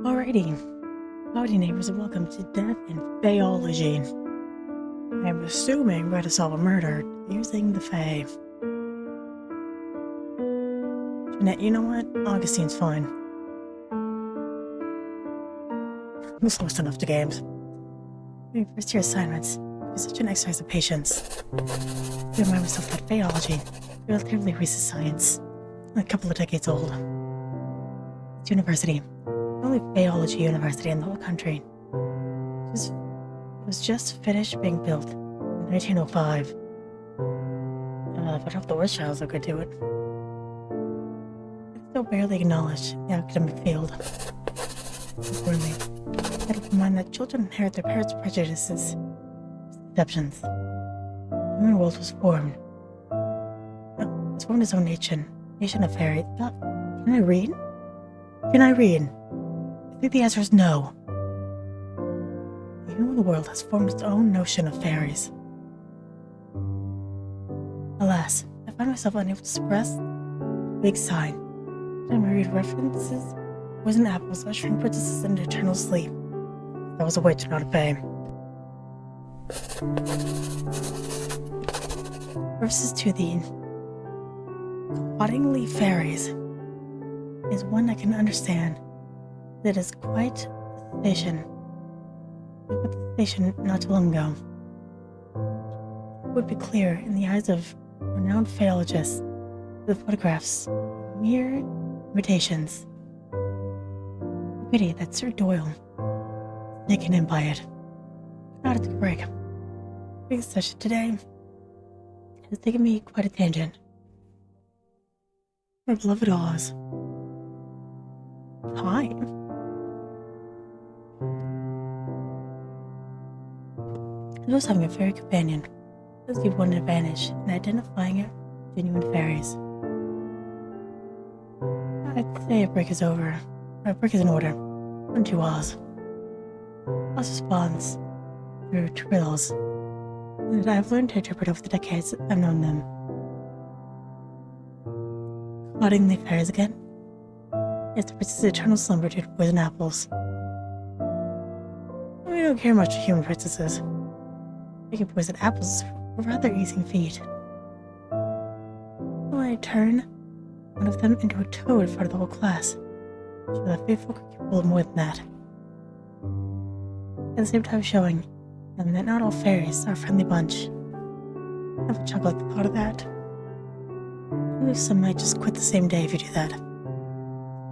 Alrighty, howdy neighbors and welcome to Death and Faeology. I'm assuming we're going to solve a murder using the Fae. Jeanette, you know what? Augustine's fine. I'm close enough to games. First year assignments. It's such an exercise of patience. I remind myself that Faeology is relatively recent science, a couple of decades old. It's university. The only Faeology university in the whole country. It was just finished being built in 1905. But half the worst childs could do it. It's still barely acknowledged in the academic field. Importantly, I had to remind that children inherit their parents' prejudices, deceptions. The human world was formed. It was formed as our nation of fairies. Can I read? Can I read? I think the answer is no. The human world has formed its own notion of fairies. Alas, I find myself unable to express a big sign. Time I read references, poison apples, ushering princesses into eternal sleep. That was a witch, not a fae. Verses to the Accordingly fairies is one I can understand. That is quite a sensation. We put the station not too long ago. It would be clear in the eyes of renowned Faeologists the photographs mere imitations. Pity that Sir Doyle is taken in by it. Not to take a break. Big session today has taken me quite a tangent. My beloved Oz. Hi. I was having a fairy companion does give one an advantage in identifying genuine fairies. I'd say a break is over. A break is in order. On to Oz. Oz responds through trills that I've learned to interpret over the decades I've known them. Accordingly fairies again. Yes, the princess's eternal slumber due to poison apples. We don't care much for human princesses. Making poison apples is a rather easy feat. When I turn one of them into a toad in front of the whole class, show that faithful could pull more than that. At the same time showing them that not all fairies are a friendly bunch. I have a chuckle at the thought of that. At least some might just quit the same day if you do that.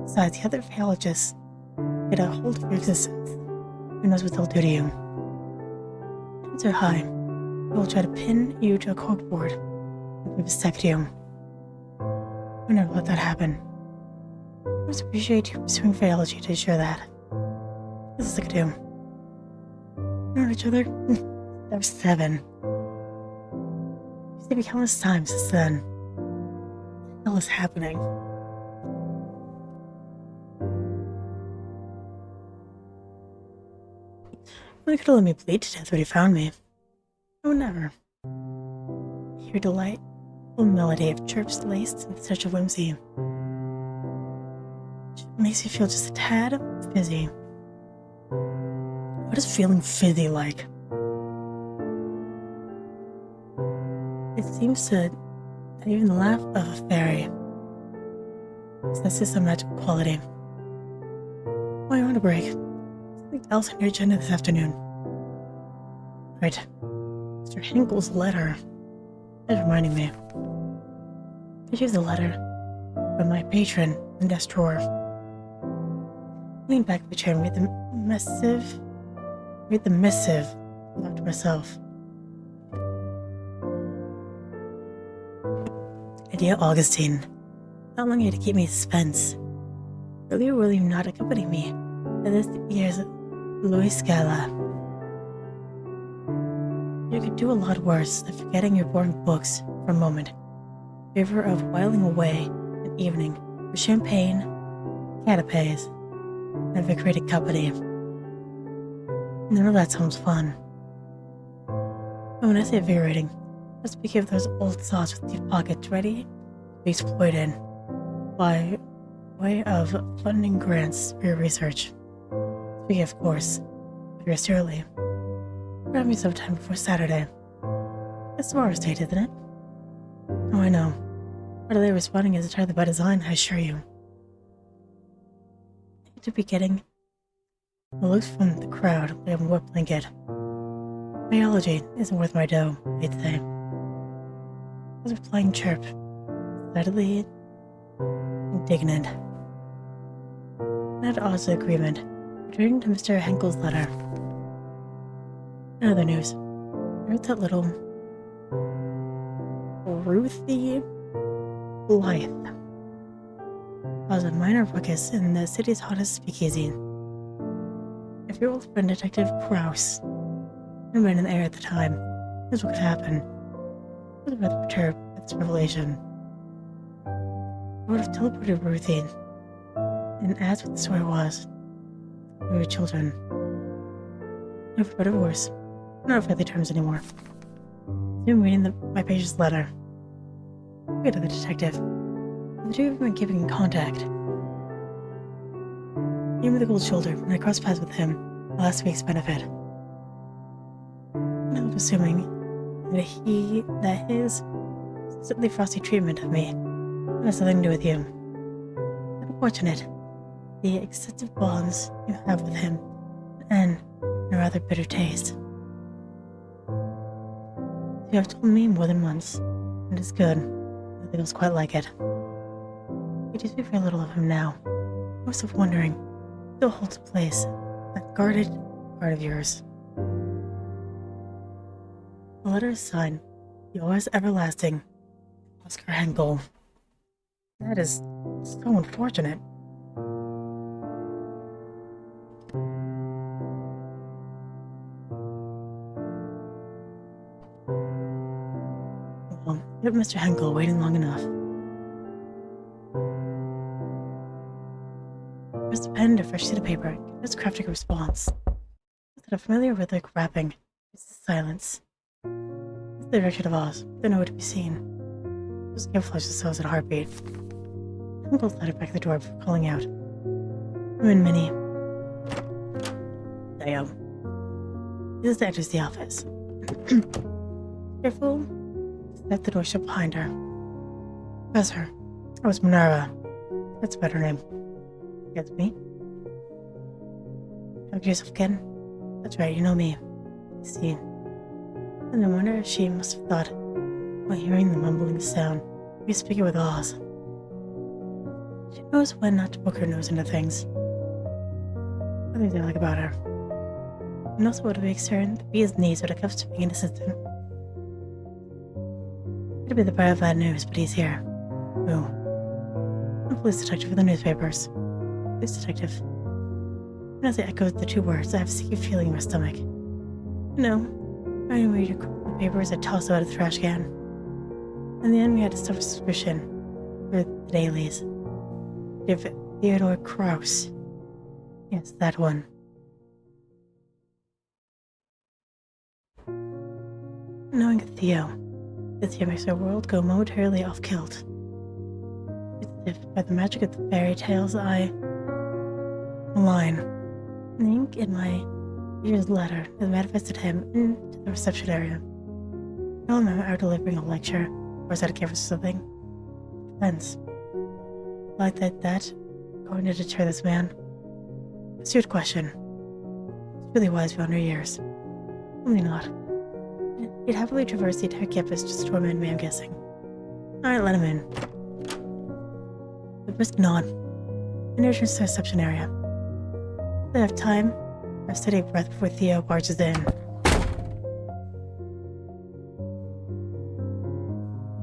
Besides, the other Faeologists get a hold of your existence. Who knows what they'll do to you? Chances are high. They will try to pin you to a corkboard and vivisect you. We never let that happen. I just appreciate you pursuing Faeology to ensure that. This is I could do. Know each other? I was 7. You've seen me countless times since then. What the hell is happening? Well, he could have let me bleed to death when he found me. I would never. I hear delightful melody of chirps laced in such a whimsy. It makes me feel just a tad fizzy. What is feeling fizzy like? It seems to that even the laugh of a fairy possesses some magical quality. Why on a break? Something else on your agenda this afternoon. Right. Mr. Henkel's letter. That's reminding me. I received a letter from my patron in the desk drawer. I leaned back in the chair and read the missive aloud to myself. Dear Augustine, how long are you to keep me in suspense? Will you not accompany me to this year's Louis Gala? You could do a lot worse than forgetting your boring books for a moment in favor of whiling away an evening with champagne, canapes, and invigorated company. None of that sounds fun. But when I say invigorating, I'm speaking of those old thoughts with deep pockets ready to be exploited by way of funding grants for your research. Speaking of course, if you're still early, grab me sometime before Saturday. It's tomorrow's date, isn't it? Oh, I know. Our delay responding is entirely by design, I assure you. I hate to be getting the looks from the crowd like I'm a wet blanket. Faeology isn't worth my dough, they'd say. I was replying chirp, decidedly indignant. Not odds of agreement, returning to Mr. Henkel's letter. In other news, I heard that little Ruthie Blythe caused a minor ruckus in the city's hottest speakeasy. If your old friend Detective Krause had been in the air at the time, here's what could happen. I was rather perturbed by this revelation. I would have teleported Ruthie, and asked what the story was. We were children. No, for better or worse, not friendly terms anymore. I'm reading my patient's letter. Wait to the detective. The two of them were keeping in contact. He gave me the cold shoulder when I crossed paths with him at last week's benefit. And I was assuming that his consistently frosty treatment of me has nothing to do with you. Unfortunate, the extensive bonds you have with him, and a rather bitter taste. You have told me more than once, and it's good. It feels quite like it. You do speak very little of him now. I was wondering, still holds a place, that guarded heart of yours. The letter is signed, yours everlasting, Oscar Henkel. That is so unfortunate. Well, you have Mr. Henkel waiting long enough. Press the pen to a fresh sheet of paper, gives crafting a response. With a familiar rhythmic rapping, it's the silence. It's the direction of Oz, they're nowhere to be seen. Just camouflage themselves at a heartbeat. Henkel's led her back to the door before calling out. I'm in Minnie. Damn. This is the entrance to the office. Careful. Step the door shut behind her. Professor, I was Minerva. That's a better name. That's me. Talk to yourself again? That's right, you know me. I see. And I wonder if she must have thought, while hearing the mumbling sound, we speaking with Oz. She knows when not to poke her nose into things. What do I like about her? And also what makes her the bee's knees when it comes to being an assistant. It'd be the bearer of bad news, but he's here. Who? I'm a police detective for the newspapers. Police detective. And as I echoed the two words, I have a sicky feeling in my stomach. No, I knew read the papers and toss them out of the trash can. In the end, we had to suffer suspicion for the dailies. Theodore Krause. Yes, that one. Knowing Theo makes our world go momentarily off kilt. It's as if by the magic of the fairy tales I malign. The ink in my teacher's letter has manifested him into the reception area. I don't remember out delivering a lecture, or is that a campus or something? Depends. Like that going to deter this man? Astute question. It's really wise beyond her years. Only not. He'd happily traverse the entire campus just to torment me, I'm guessing. Alright, let him in. The brisk nod. And returns to the reception area. If I have time, I steady breath before Theo barges in.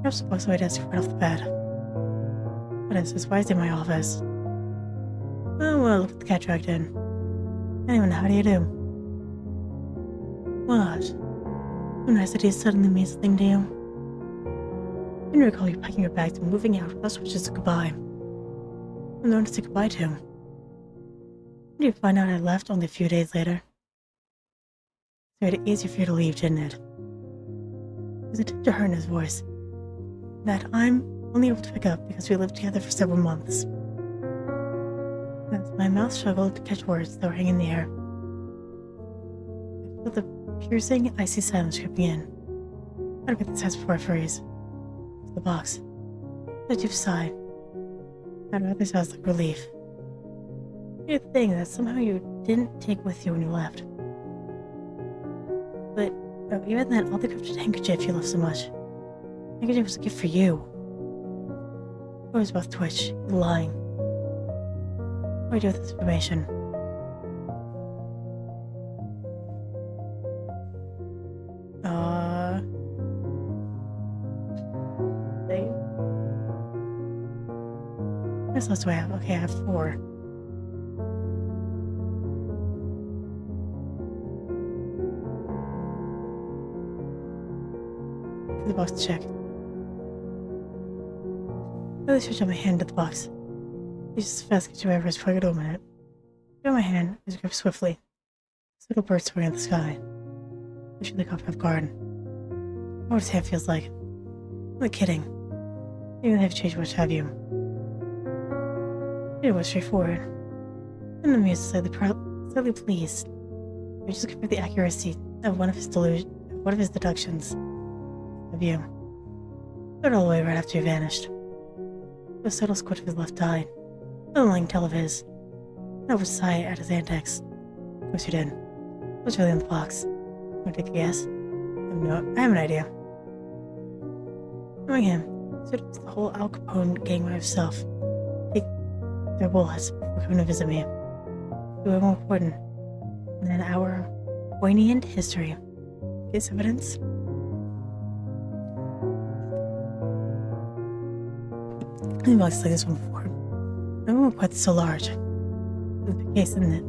Perhaps the box on my desk right off the bat. What is this? Why is he in my office? Oh, well, look at the cat dragged in. Anyway, how do you do? What? So nice that he suddenly means something to you. I didn't recall you packing your bags and moving out without so much as a goodbye. I'm the one to say goodbye to. Did you find out I left only a few days later? It made it easier for you to leave, didn't it? There's a tinge of hurt in his voice that I'm only able to pick up because we lived together for several months. As my mouth struggled to catch words that were hanging in the air, I felt the piercing, icy silence creeping in. I'd get this house before I freeze. The box. A deep sigh. I'd rather sounds like relief. You'd think that somehow you didn't take with you when you left. But even then, all the crafted handkerchief you loved so much. Handkerchief was a gift for you. I was both twitch, lying. What do I do with this information? What else do I have? Okay, I have 4. The box to check. I really stretched out my hand to the box. It's just fast to wherever before I could open it. I my hand, I gripped swiftly. This little bird soaring in the sky. I should caught me off guard. I know what his hand feels like. I'm not kidding. Even if I've changed much have you. It was straightforward. And amused, slightly pleased. I just compared the accuracy of one of his deductions of you. Threw it all away right after you vanished. The subtle squirt of his left eye, a lying tell of his. I would sigh at his antics. Of course you did. What's really in the box? Want to take a guess? I have an idea. Knowing him, so it was the whole Al Capone gang by himself. Take their bullets before coming to visit me. You were more important than our poignant history. Case evidence? I've been boxes like this one before. No one quite so large. It's a big case, isn't it?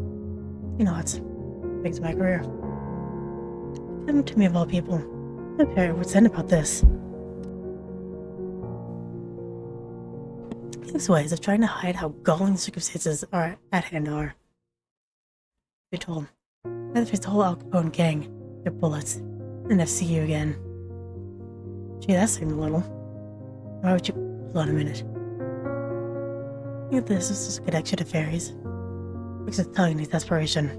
You know, it's big to my career. Come to me of all people. My parent would send about this. These ways of trying to hide how galling circumstances are at hand are. Be told. I had to face the whole Al Capone gang, their bullets, and FCU again. Gee, that seemed a little. Why would you hold on a minute? Look at this is a connection to fairies. Looks at tongue needs desperation.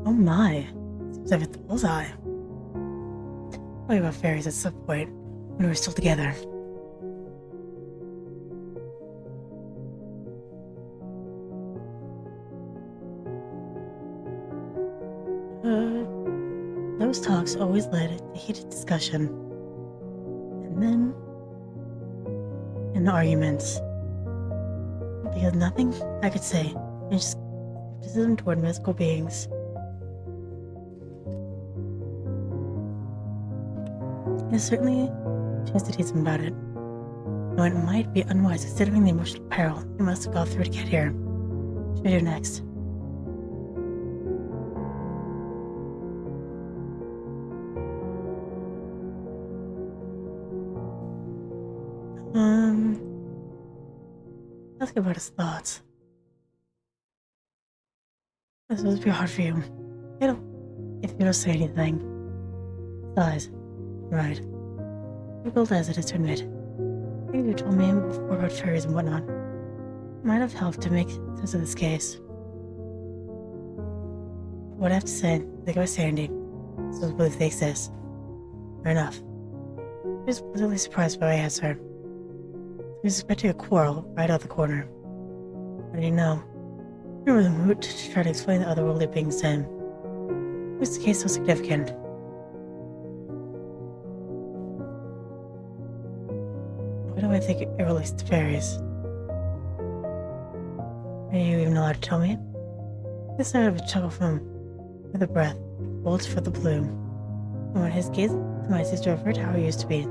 Oh my. Seems I've hit the bullseye. I'll talk about fairies at some point when we're still together. Those talks always led to heated discussion. And then arguments. Because nothing I could say is just skepticism toward mystical beings. There's certainly a chance to tease him about it. Though it might be unwise considering the emotional peril he must have gone through to get here. What should we do next? Ask about his thoughts. This must be hard for you. If you don't say anything. Sighs. Right. Difficult as it is to admit. Things you told me before about fairies and whatnot might have helped to make sense of this case. What I have to say, think about Sandy. So believe they exist. Fair enough. I was pleasantly surprised by my answer. He was expecting a quarrel right out the corner. How did he know? You were the mood to try to explain the otherworldly beings to him. Why was the case so significant? Why do I think it relates to fairies? Are you even allowed to tell me? This side of a chuckle from with a breath, bolts for the blue. And when his gaze to my sister referred to how he used to be,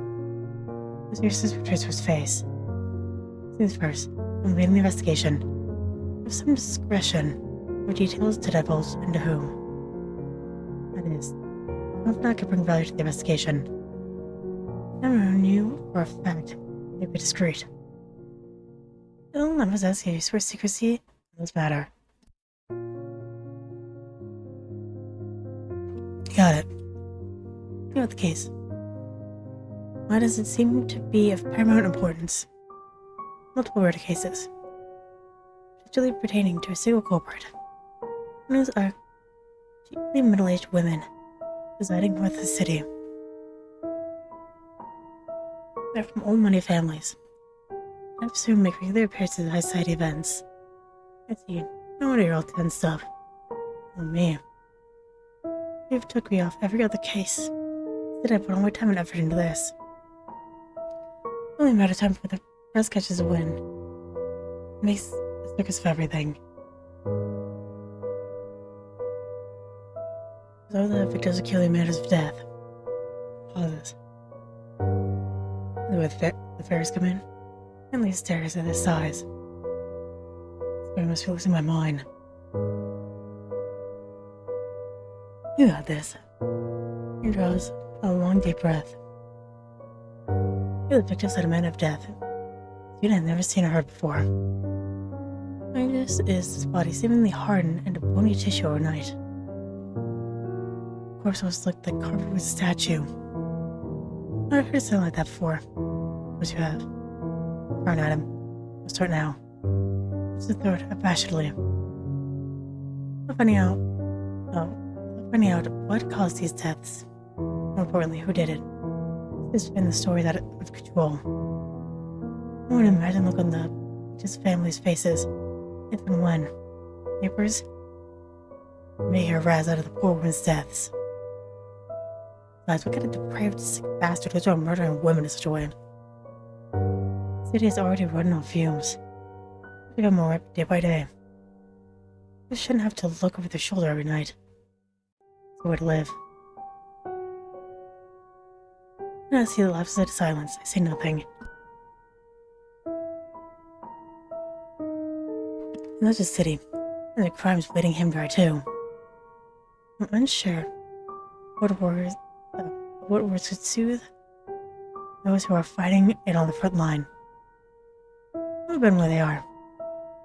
the seriousness returns to his face. Things first, when leading the investigation, with some discretion, for details to divulge and to whom. That is, confidant could bring value to the investigation. Never knew for a fact they'd be discreet. Still, I must ask you, swear secrecy in this matter. Got it. You know the case. Why does it seem to be of paramount importance? Multiple murder cases. actually pertaining to a single culprit. Those are chiefly middle-aged women residing north of the city. They're from old money families. I presume make regular appearances at high society events. I see, no wonder you're all tense stuff. Oh me. You've took me off every other case. Did I put all my time and effort into this? Only a matter of time for the press catches a win. It makes a circus of everything. So the victims of killing matters of death. Pauses. The fairies come in. Henley stares at his size. I must be losing my mind. You got this. He draws a long, deep breath. You're the victim of a man of death. You'd have never seen or heard before. This is his body seemingly hardened into bony tissue overnight. The corpse was like the carved with a statue. I've heard something like that before. What you have? Frown at him. We'll start now. It's the third, abashedly. Finding out what caused these deaths. More importantly, who did it. This has been the story that of control. I would imagine look on the just family's faces, if and when. Neighbors may hear rise out of the poor woman's deaths. Besides, what kind of depraved, sick bastard goes around murdering women in such a way? The city is already running on fumes. They become more ripe day by day. You shouldn't have to look over their shoulder every night. It's the way to live. And I see the lapses into silence. I say nothing. And that's the city, and the crime's bleeding him dry too. I'm unsure what words would soothe those who are fighting it on the front line. I've been where they are.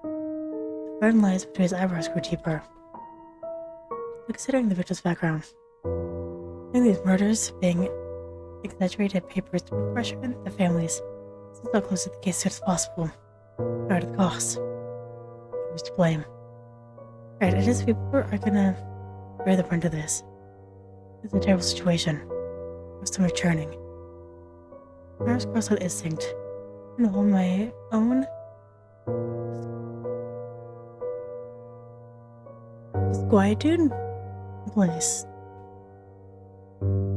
The burden lies between his eyebrows grew deeper. Considering the victim's background, and these murders being exaggerated papers to put pressure on the families, so close to the case as possible, regard the cost. Who's to blame? Right, it is people are gonna bear the brunt of this. It's a terrible situation. My stomach churning. Nerves cross with instinct. And hold my own. Disquietude? Place.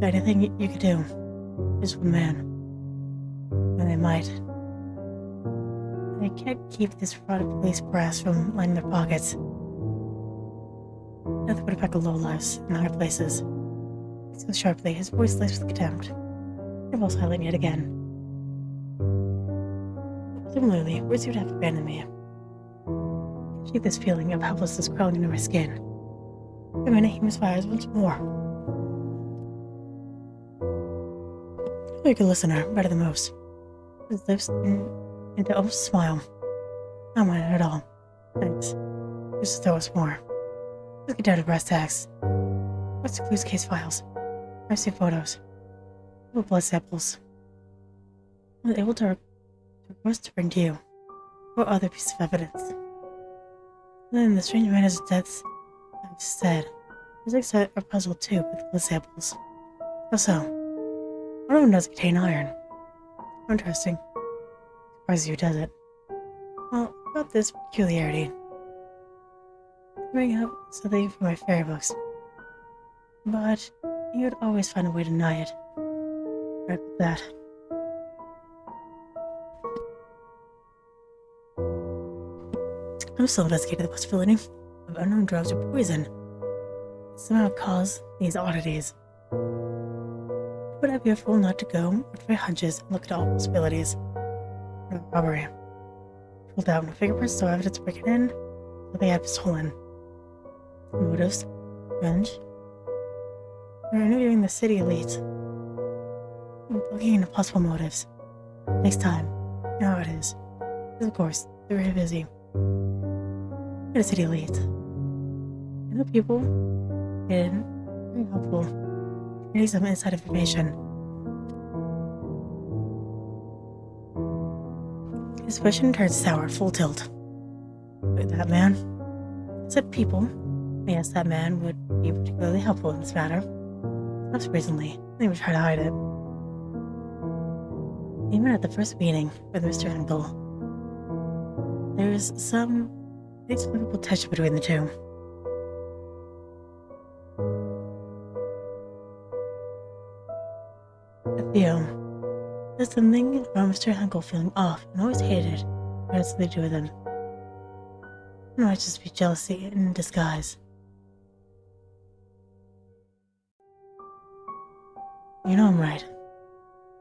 Anything you could do. Just one man. And they might. They can't keep this fraud police brass from lining their pockets. Nothing but a pack of lowlifes in higher places. He says sharply, his voice laced with contempt. They're all silent yet again. Similarly, words would have abandoned me. I keep this feeling of helplessness crawling into my skin. For a minute, he misfires once more. You're a good listener, better than most. His lips into almost a smile. Not mine at all. Thanks. Just throw us more. Let's get down to brass tacks. What's the clues case files? I see photos. Blood samples. I was able to request to bring to you. Or other pieces of evidence. And then the strange manner's deaths I've said. Physics are puzzled too with blood samples. How so? One of them does contain iron. Interesting. Surprises you, does it? Well, about this peculiarity. Bring up something from my fairy books. But you would always find a way to deny it. Right with that. I'm still investigating the possibility of unknown drugs or poison that somehow cause these oddities. But I'd be a fool not to go with my hunches and look at all possibilities. Robbery. Pulled out no fingerprints, no evidence to break it in, but they had been stolen. Motives. Revenge. We're interviewing the city elite. Looking into possible motives. Takes time. You know how it is. Because of course, they're very busy. We're the city elite. I know people. And very helpful. Getting some inside information. His expression turns sour, full tilt. with that man. I said people. Yes, that man would be particularly helpful in this matter. Most recently, they would try to hide it. Even at the first meeting with Mr. Henkel, there's some inexplicable tension between the two. I feel there's something about Mr. Henkel feeling off and always hated what has to do with him. It might just be jealousy in disguise. You know I'm right. I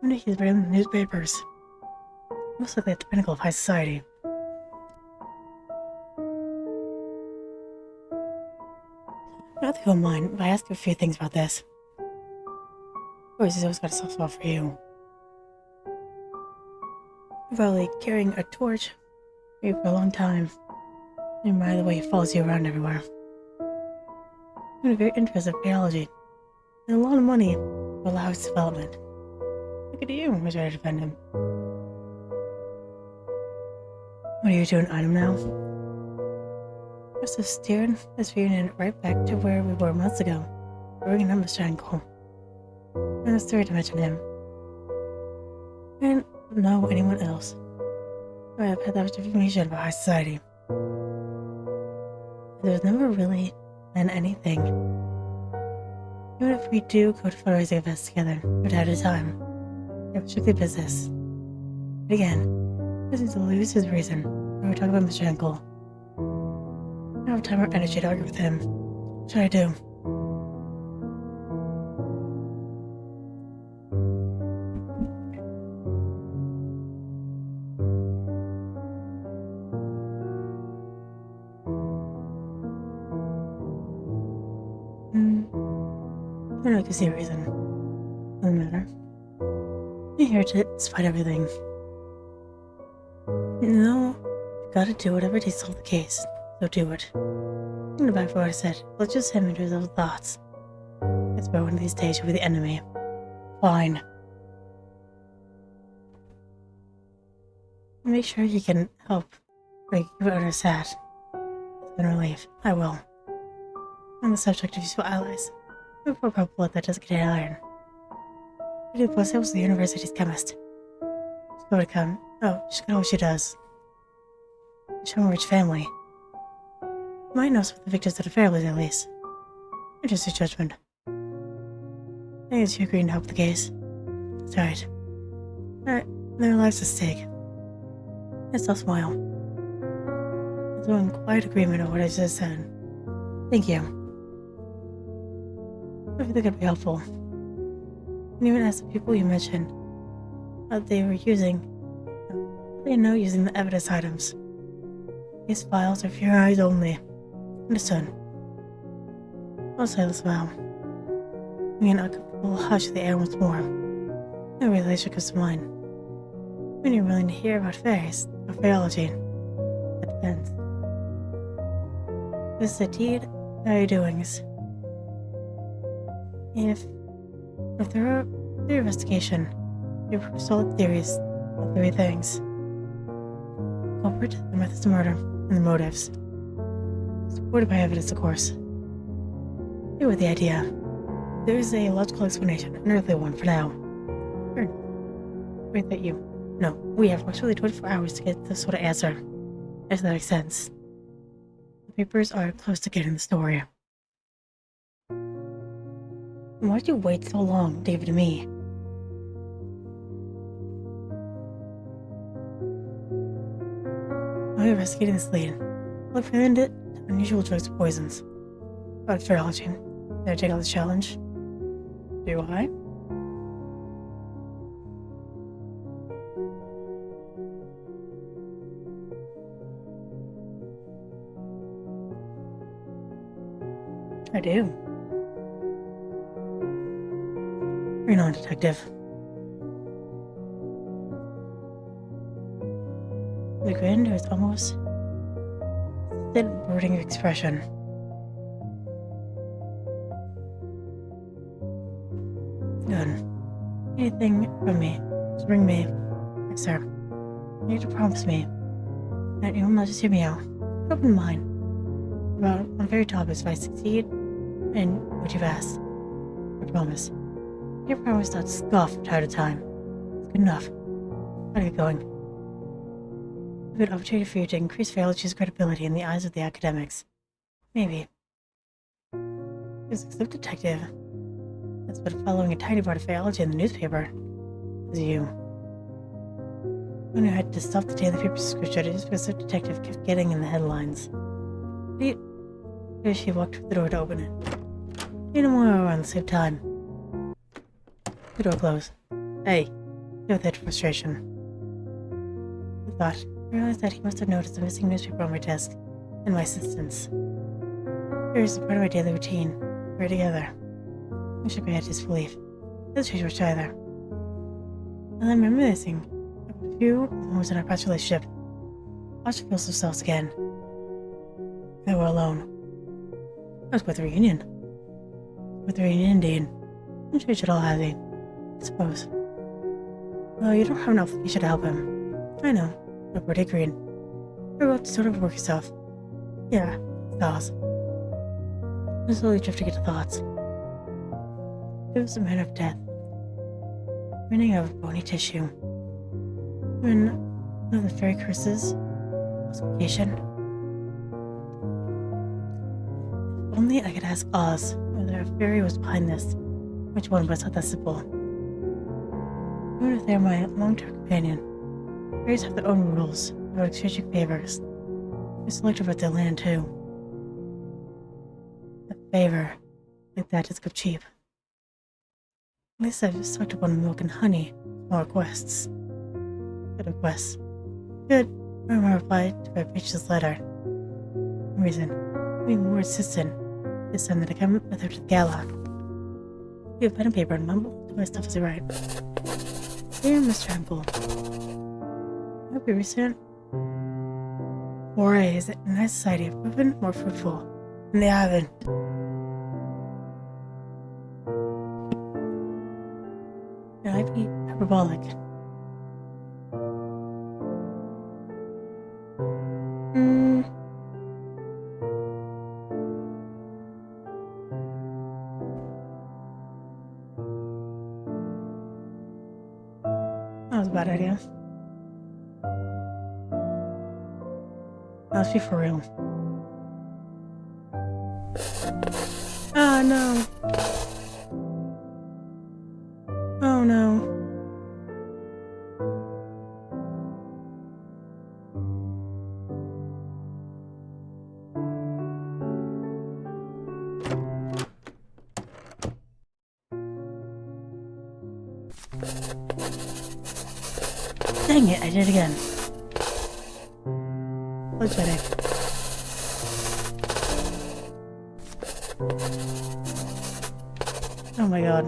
wonder if he's reading the newspapers. Most likely at the pinnacle of high society. Not that you don't mind, but I ask you a few things about this. Of course, he's always got a soft spot for you. You're probably carrying a torch for you for a long time. You admire the way he follows you around everywhere. You're very interested in Faeology. And a lot of money to allow its development. Look at you, who's ready to defend him. What are you doing, item now? Must have steered this reunion right back to where we were months ago, bringing up Mr. Henkel. And it's three to mention him. I didn't know anyone else. I have had that much information about high society. There's never really been anything. Even if we do go to fundraising events together, from time to time, it's strictly business. But again, this is to lose his reason when we talk about Mr. Henkel. I don't have time or energy to argue with him. What should I do? I don't know if you see a reason. Doesn't matter. I'm here despite everything. No, you gotta do whatever it takes to solve the case. So do it. Think about what I said. Let's just him into his own thoughts. It's about one of these days you'll be the enemy. Fine. Make sure you can help. Like, you would understand. In relief, I will. On the subject of useful allies, it's more probable that doesn't get iron. Lady Blessed was the university's chemist. She's going to come. Oh, she's going to know what she does. She's from a rich family. Might know some of the victims of the Faeology, at least. Interesting judgment. I think it's you agreeing to help the case. That's right. Their lives at stake. Yes, I'll smile. I'm in quiet agreement of what I just said. Thank you. I think it could be helpful. And even ask the people you mentioned what they were using. They know using the evidence items. These files are for your eyes only. Understood. I'll say this now. We can uncomfortable hush the air once more. No relation comes to mind. When you're willing to hear about fairies or Faeology, that depends. This is a deed of your doings. If there are the investigation, you have solid theories of three things: culprit, the methods of murder, and the motives. Supported by evidence, of course. Here with the idea. There is a logical explanation, an earthly one for now. Sure. Wait, that you. No, we have approximately 24 hours to get this sort of answer. If that makes sense. The papers are close to getting the story. Why did you wait so long, David and me? While you're investigating this lead, look for unusual drugs and poisons. About Faeology. Did I take on this challenge? Do I? I do. Bring on, detective. The grin is almost thin, brooding expression. Good. Anything from me, just ring me. Yes, sir. You need to promise me that you will not just hear me out. Open mind. About on the very top is if I succeed in what you've asked. I promise. Your promise not to scoff from time to time. It's good enough. Gotta get going. A good opportunity for you to increase Faeology's credibility in the eyes of the academics. Maybe. There's a slip detective that's been following a tiny part of Faeology in the newspaper. Is you. When I had to stop the daily paper subscription just because the detective kept getting in the headlines. Here she walked to the door to open it. No more around the same time. The door closed. Hey, deal with that frustration. I thought. I realized that he must have noticed the missing newspaper on my desk and my assistants. Here's part of my daily routine. We're together. I shook my head disbelief. Doesn't change much either. And then reminiscing about a few moments in our past relationship. Watched the feels themselves again. They were alone. I was with the reunion. With the reunion, indeed. I'm sure you should all have it, I suppose. Well, you don't have an obligation to help him. I know. Nobody agreed. You're about to sort of work yourself. Yeah, thoughts. I slowly drifting into thoughts. It was a matter of death. Running out of bony tissue. When one of the fairy curses was vacation. If only I could ask Oz whether a fairy was behind this. Which one, but it's not that simple. Even if they're my long-term companion. Fairies have their own rules about exchanging favors. They're selective with their land, too. A favor like that is good cheap. At least I've stocked up on milk and honey. Small requests. Good requests. Good. I my reply to my bitch's letter. Reason. Being more insistent this time that I come with her to the gala. You have pen and paper and mumble to my stuff as I write. Dear Mr. Hempel. I hope your recent forays in nice society have proven more fruitful than they haven't. Can I be hyperbolic? That was a bad idea. Let's be for real. Ah, no. Oh, no. Dang it, I did it again. Apologetic. Oh my god.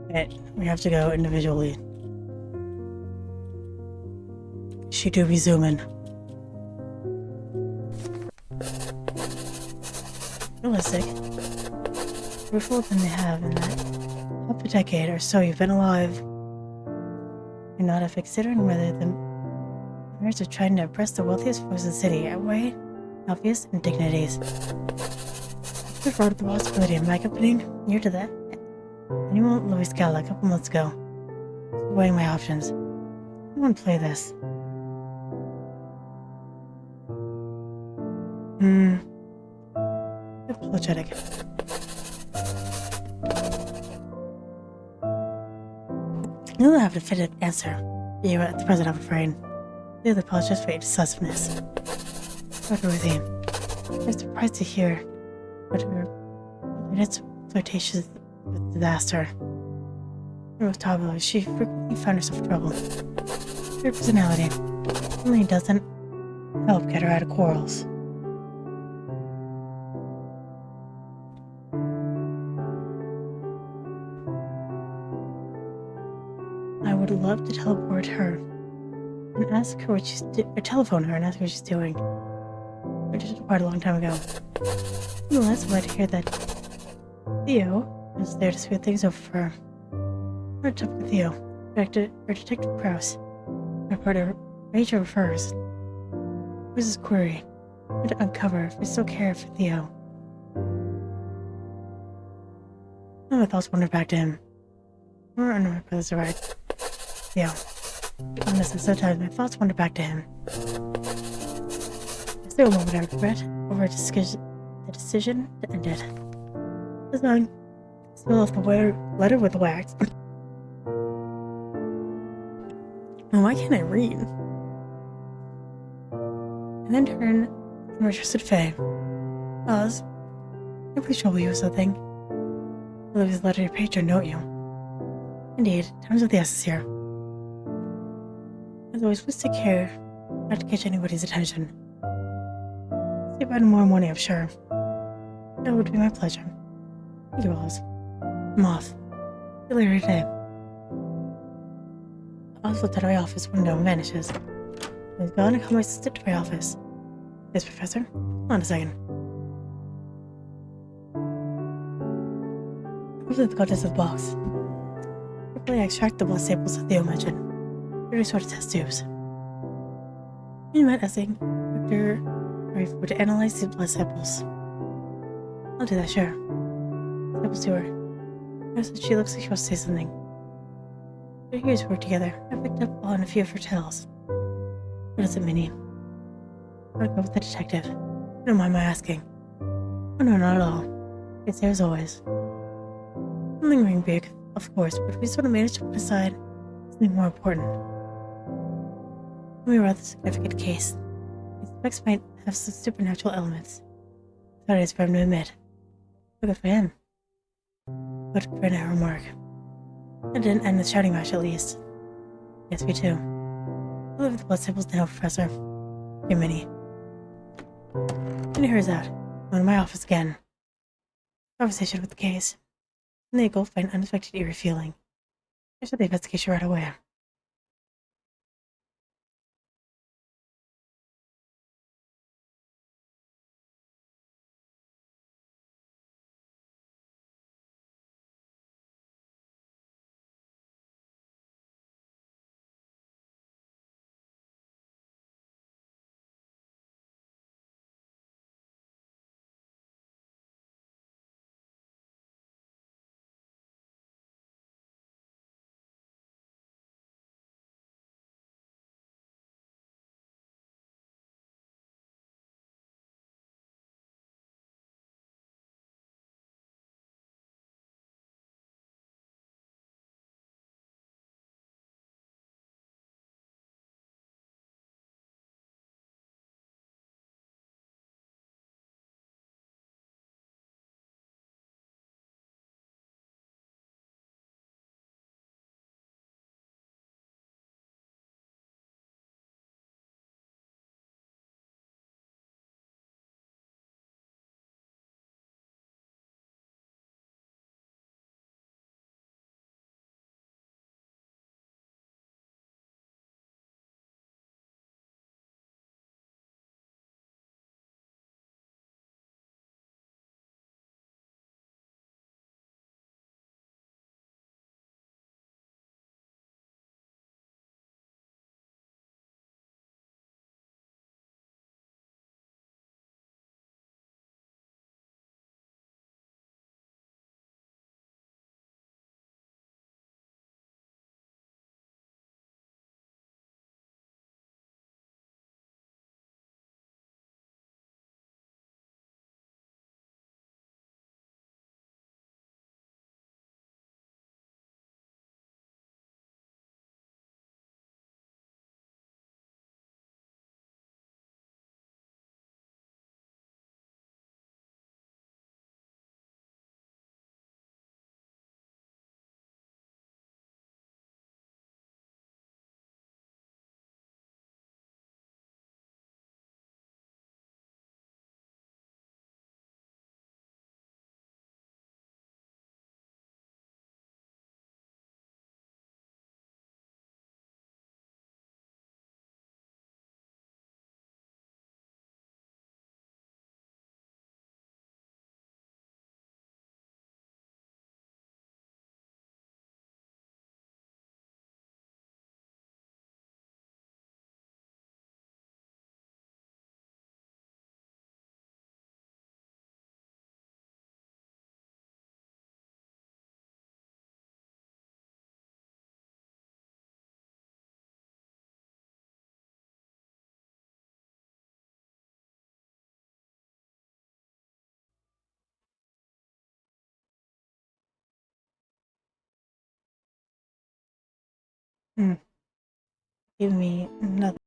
Okay, we have to go individually. She do be zooming. Realistic. Fruitful than they have in that half a decade or so you've been alive. You're not a considering whether the merits of trying to impress the wealthiest folks in the city outweigh obvious indignities. I brought up the possibility of my company near to that annual Louis Gala a couple months ago. Weighing my options. I want to play this. Apologetic. I don't have a definitive answer for you at the present, I'm afraid. I do apologize for your decisiveness. But with you, I'm surprised to hear what her its flirtations with disaster. Most probably, she frequently found herself in trouble. Her personality really doesn't help get her out of quarrels. I would love to teleport her and ask her what she's telephone her and ask her what she's doing. I did it quite a long time ago. Nonetheless, I'm glad to hear that Theo was there to smooth things over for her. Our typical Theo, Detective Krause, my partner, Rachel refers. It was his query, and to uncover if we still care for Theo. All my thoughts wandered back to him. Or under my brother's right. Theo. Honestly, sometimes my thoughts wander back to him. Is there a moment I regret over the decision to end it? It's not spill off the letter with wax. Well, why can't I read? And then turn and retrusted Faye. Oz, can I please trouble you with something? I leave this letter to your patron, don't you? Indeed, time's of the essence here. As always, please take care not to catch anybody's attention. See you by tomorrow morning, I'm sure. That would be my pleasure. Thank you, Oz. I'm off. See you later today. Oz looked out of my office window and vanishes. When he's gone, I call my assistant to my office. Yes, Professor? Hold on a second. I opened the contents of the box. Carefully, I extract the blood samples that Theo mentioned. Various sort of test tubes. In my essay, Dr. Rife would analyze these blood samples. I'll do that, sure. Samples to her. I said she looks like she wants to say something. Their ears work together. I picked up on a few of her tales. What does it mean? I'll go with the detective. Don't mind my asking. Oh no, not at all. It's there as always. I'm lingering big, of course, but we sort of managed to put aside something more important. We rather significant case. These specs might have some supernatural elements. Sorry, it's for him to admit. But good for him. But a grin at remark. It didn't end the shouting match, at least. Yes, me too. I'll leave the blood samples now, Professor. Here, Minnie. And here's out. I'm in my office again. Conversation with the case. And they go find unexpected eerie feeling. I start the investigation right away. Give me another.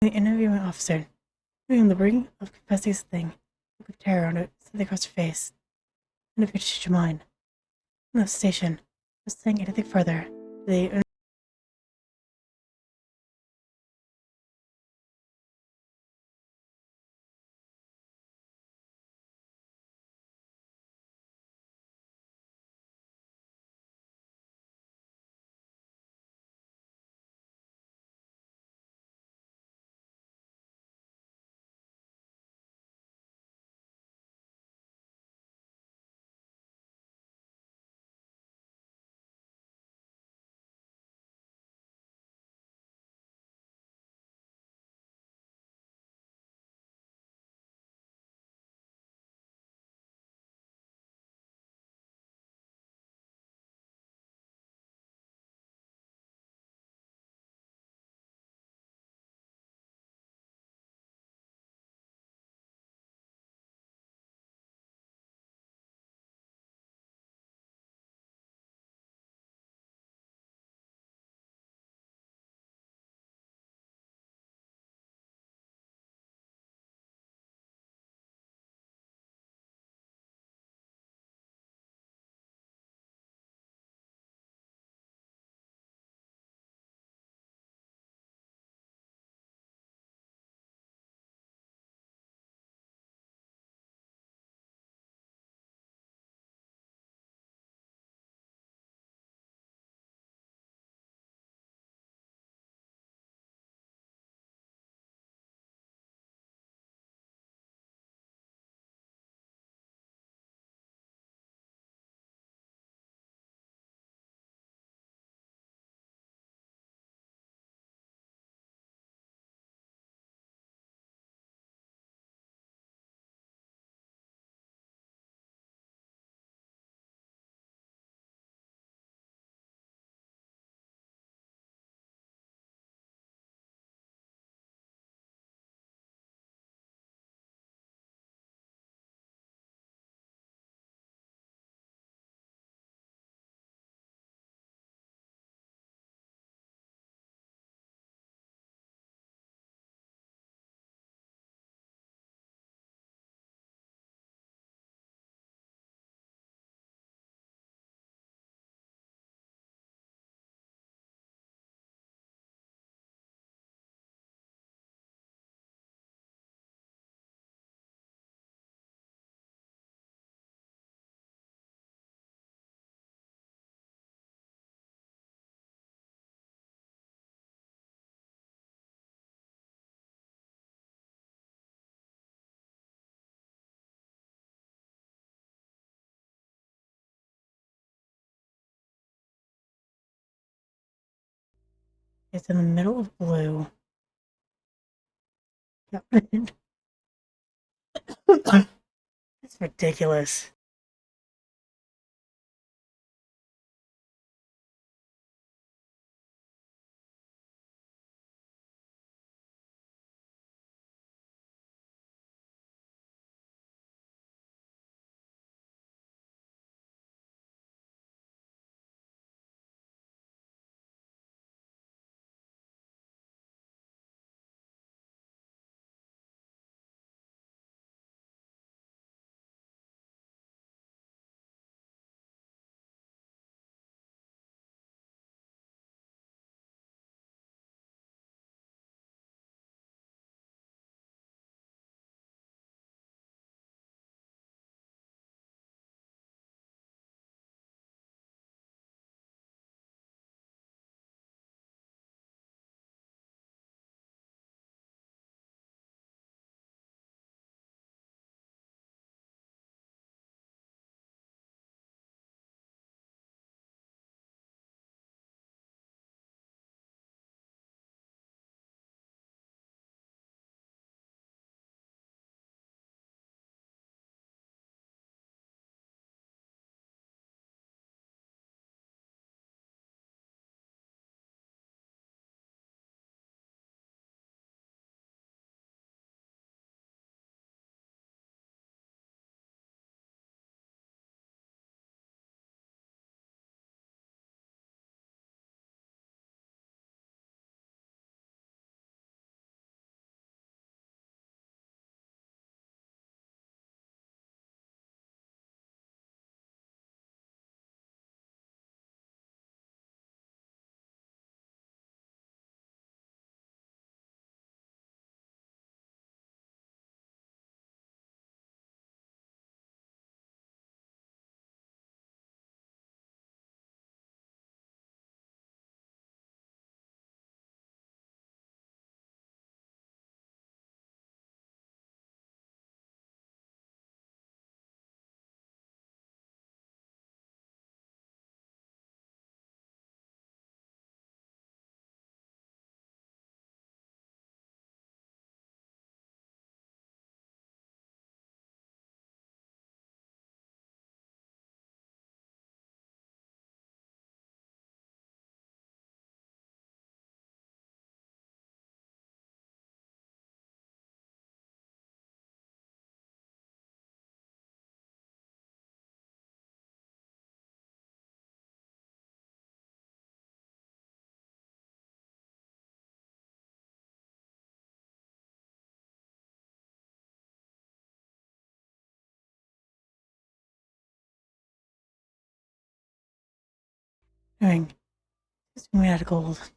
The interviewing officer, moving on the brink of confessing this thing, look of terror on it, something across her face. And if you change your mind. In the station, was saying anything further, they it's in the middle of blue. Yep. It's ridiculous. doing? It's made out of gold.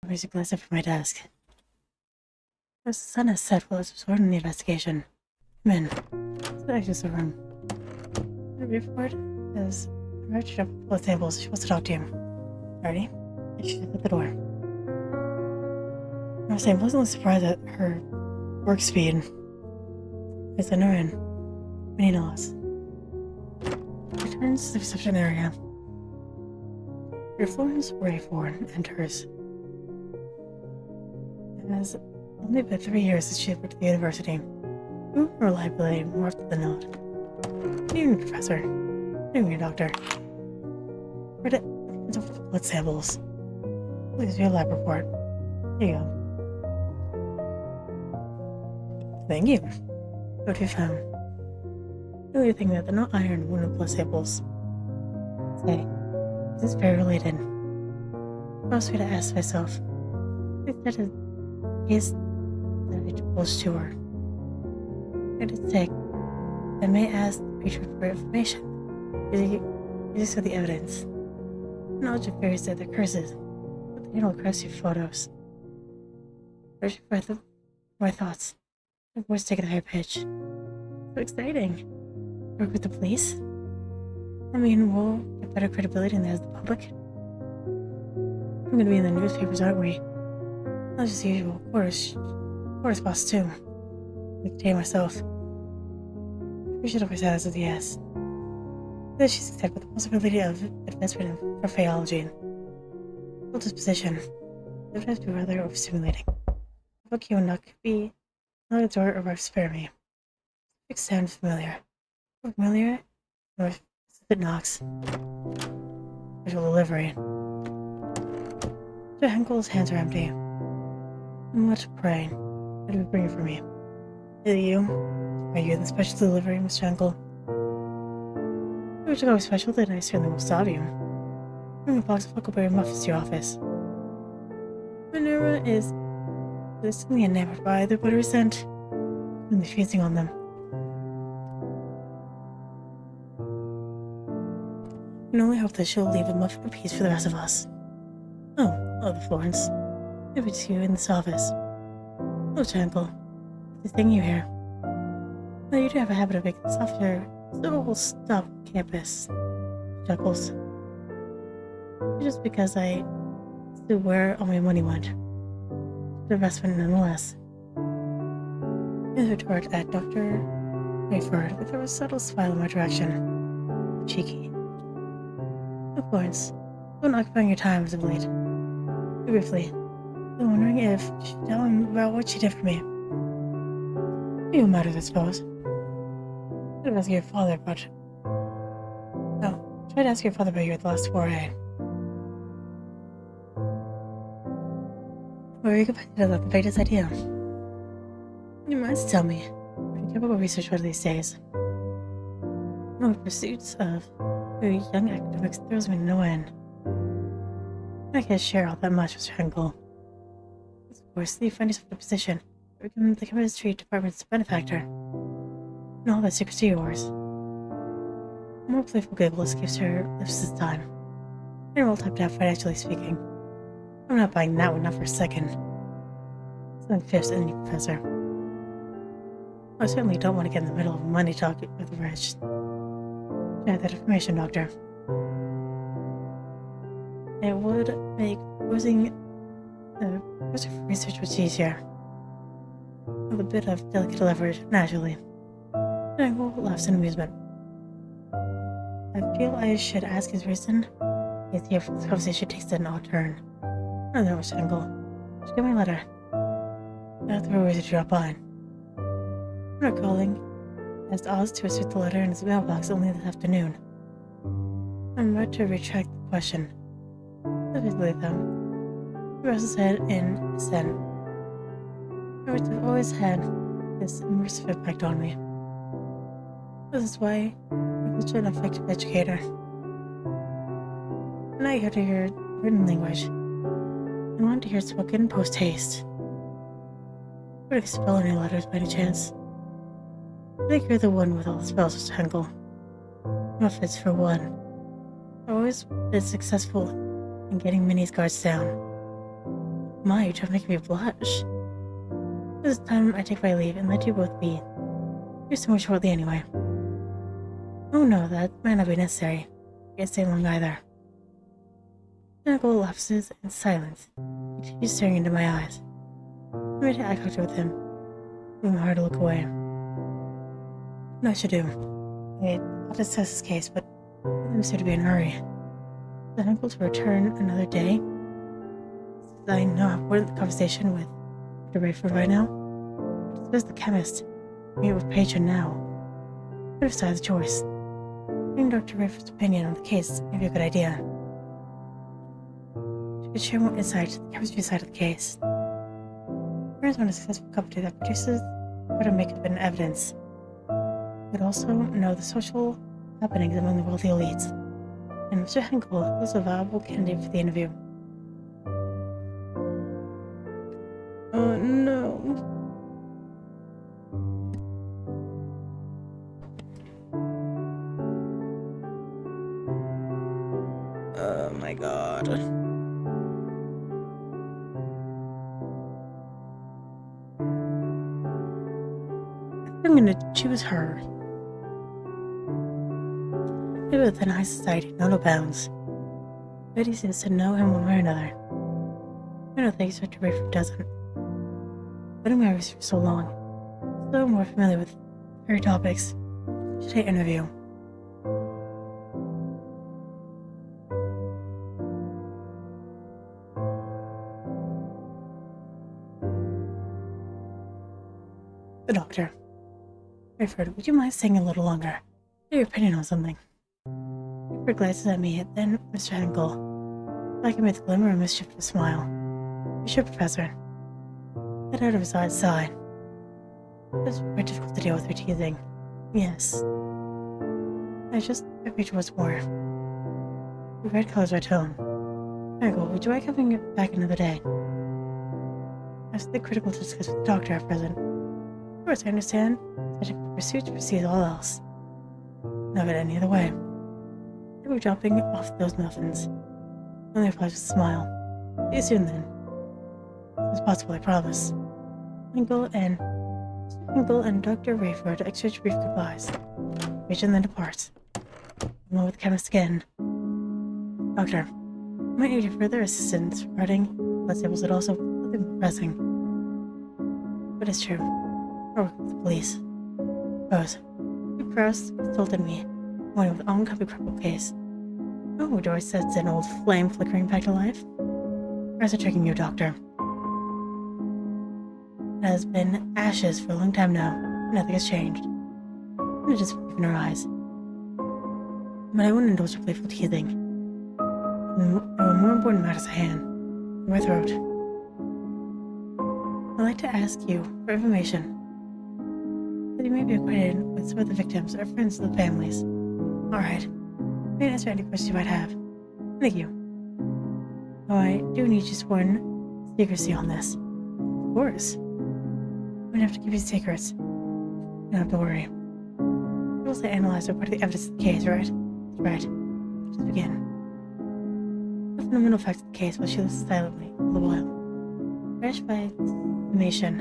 Music lesson from my desk. The sun has set while it's absorbing the investigation. Come in. Let's exit the room. The report is registered up with blood samples. She wants to talk to you. Ready? And she at the door. I was saying, pleasantly surprised at her work speed. I sent her in. Many nods. Returns to the reception area. Your Florence Rayford enters. It has only been 3 years since she worked at the university. Proven reliability more often than not. Good evening, Professor. Good evening, Doctor. Read it. Hands over the blood samples. Please view a lab report. Here you go. Thank you. What have you found? The only thing that they're not iron wounded blood samples. Say, is this very related? I was going to ask myself. If that is the case that I told to her. It is sick. I may ask the patron for information. These are the evidence. Knowledge of fairies said their curses, but they don't curse your photos. Searching for my thoughts. My voice taking a higher pitch. So exciting. Work with the police? I mean, we'll get better credibility in the eyes of the public. We're gonna be in the newspapers, aren't we? Not just the usual. Chorus boss, too. Like Tay myself. We should always ask with yes. Then she's excited with the possibility of advancement for Faeology. Full disposition. It has to be rather overstimulating. The book would not be another door or rough spare me. It sounds familiar. Familiar? Or if it knocks. Visual delivery. Mr. Henkel's hands are empty. I'm much praying. What do you bring for me? Is it you? Are you the special delivery, Mr. Henkel? If you should go special, then I certainly will stop you. Bring a box of huckleberry muffins to your office. Minerva is blissfully enamored by the buttery scent and the feasting on them. I can only hope that she'll leave a muffin apiece for the rest of us. Oh, the Florence. Maybe it's you in this office. Oh, Jangle. The thing you hear. Well, you do have a habit of making this officer so we'll stop campus. Chuckles. Just because I still where all my money went. The investment nonetheless. His retort at Dr. Rayford, with a subtle smile in my direction. Cheeky. No points. Don't occupying your time as of late. Briefly, I'm wondering if you should tell him about what she did for me. You matters, I suppose. Could have asked your father, but... No, try to ask your father about your last foray. Where you could about the vaguest idea. You might tell me. Pretty typical research one of these days. No pursuits of very young academics thrills me no end. I can't share all that much, Mr. Henkel. Of course, you find yourself in a position to become the chemistry department's benefactor. And all that secrecy yours. A more playful giggle escapes her lips this time. And well typed out, financially speaking. I'm not buying that one, not for a second. Something fierce, isn't he, Professor? I certainly don't want to get in the middle of a money talk with the rich. Share that information, Doctor. It would make posing the process for research much easier. With a bit of delicate leverage, naturally. Dangle laughs in amusement. I feel I should ask his reason. Yes, here, this conversation takes an odd turn. No, that was Dangle. Just give me a letter. That's where we should drop by. I'm not calling. Asked Oz to insert the letter in his mailbox only this afternoon. I'm about to retract the question. Specifically, though, he rests his head in assent. Words have always had this immersive impact on me. This is why I'm such an effective educator. I'm not here to hear written language. I want to hear spoken post-haste. Would I spell any letters by any chance? I think you're the one with all the spells, Mr. Henkel. Muffets for one. I've always been successful in getting Minnie's guards down. My, you're trying to make me blush. This time I take my leave and let you both be. You're somewhere shortly anyway. Oh no, that might not be necessary. I can't stay long either. Henkel lapses in silence. He continues staring into my eyes. I made eye contact with him. It was hard to look away. What I should do? I'll discuss this case, but I seem to be in a hurry. Is it Henkel to return another day? Since I know how important the conversation with Dr. Rayford right now. Discuss the chemist. Meet with patron now. Could decide the choice. Getting Dr. Rayford's opinion on the case may be a good idea. She could share more insight to the chemistry side of the case. Parents want a successful company that produces better makeup and evidence. But also know the social happenings among the wealthy elites. And Mr. Henkel was a valuable candidate for the interview. Oh no. Oh my god. I'm gonna choose her. Maybe within high society, no bounds. Betty seems to know him one way or another. I don't think Dr. Rayford doesn't. But in my research for so long, so more familiar with her topics. Should I interview? The doctor. Rayford, would you mind staying a little longer? Get your opinion on something. Rayford glances at me, then Mr. Henkel. I can make the glimmer of mischief to smile. You should, Professor. Get out of his eyes, sighed. It's very difficult to deal with your teasing. Yes. I just reach once more. The red colors my tone. Henkel, would you like coming back another day? I have something critical to discuss with the doctor at present. Of course, I understand. Scientific pursuit precedes all else. Not in any other way. They were dropping off those muffins. Only replies with a smile. See you soon, then. As possible, I promise. Henkel and Dr. Rayford exchange brief goodbyes. Reach and then depart. Along with the chemist again. Doctor, I might need your further assistance regarding blood samples that also nothing pressing. But it's true. Or with the police. Suppose. Krause consulted me, pointing with oncoming crumpled case. Oh, Doris sets an old flame flickering back to life. How's it tricking you, Doctor? It has been ashes for a long time now. Nothing has changed. I just believe in her eyes. But I wouldn't indulge your playful teasing. There were more important matters at hand. My throat. I'd like to ask you for information. That you may be acquainted with some of the victims or friends of the families. Alright. May I answer any questions you might have? Thank you. Oh, I do need you sworn secrecy on this. Of course. I'm gonna have to keep you secrets. You don't have to worry. You also analyze or part of the evidence of the case, right? That's right. Let's begin. The fundamental facts of the case while she listens silently all the while. Fresh by summation.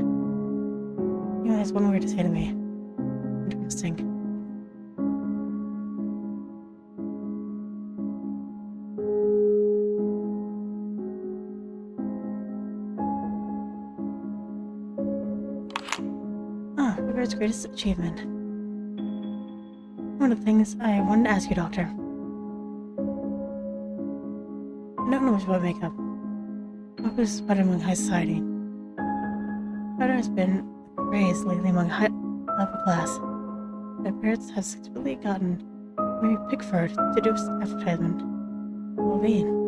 You only has one word to say to me. Interesting. Robert's greatest achievement. One of the things I wanted to ask you, Doctor. I don't know much about makeup. What was spotted among high society? Powder has been praised lately among upper class. My parents have successfully gotten Mary Pickford to do advertisement. Well-being.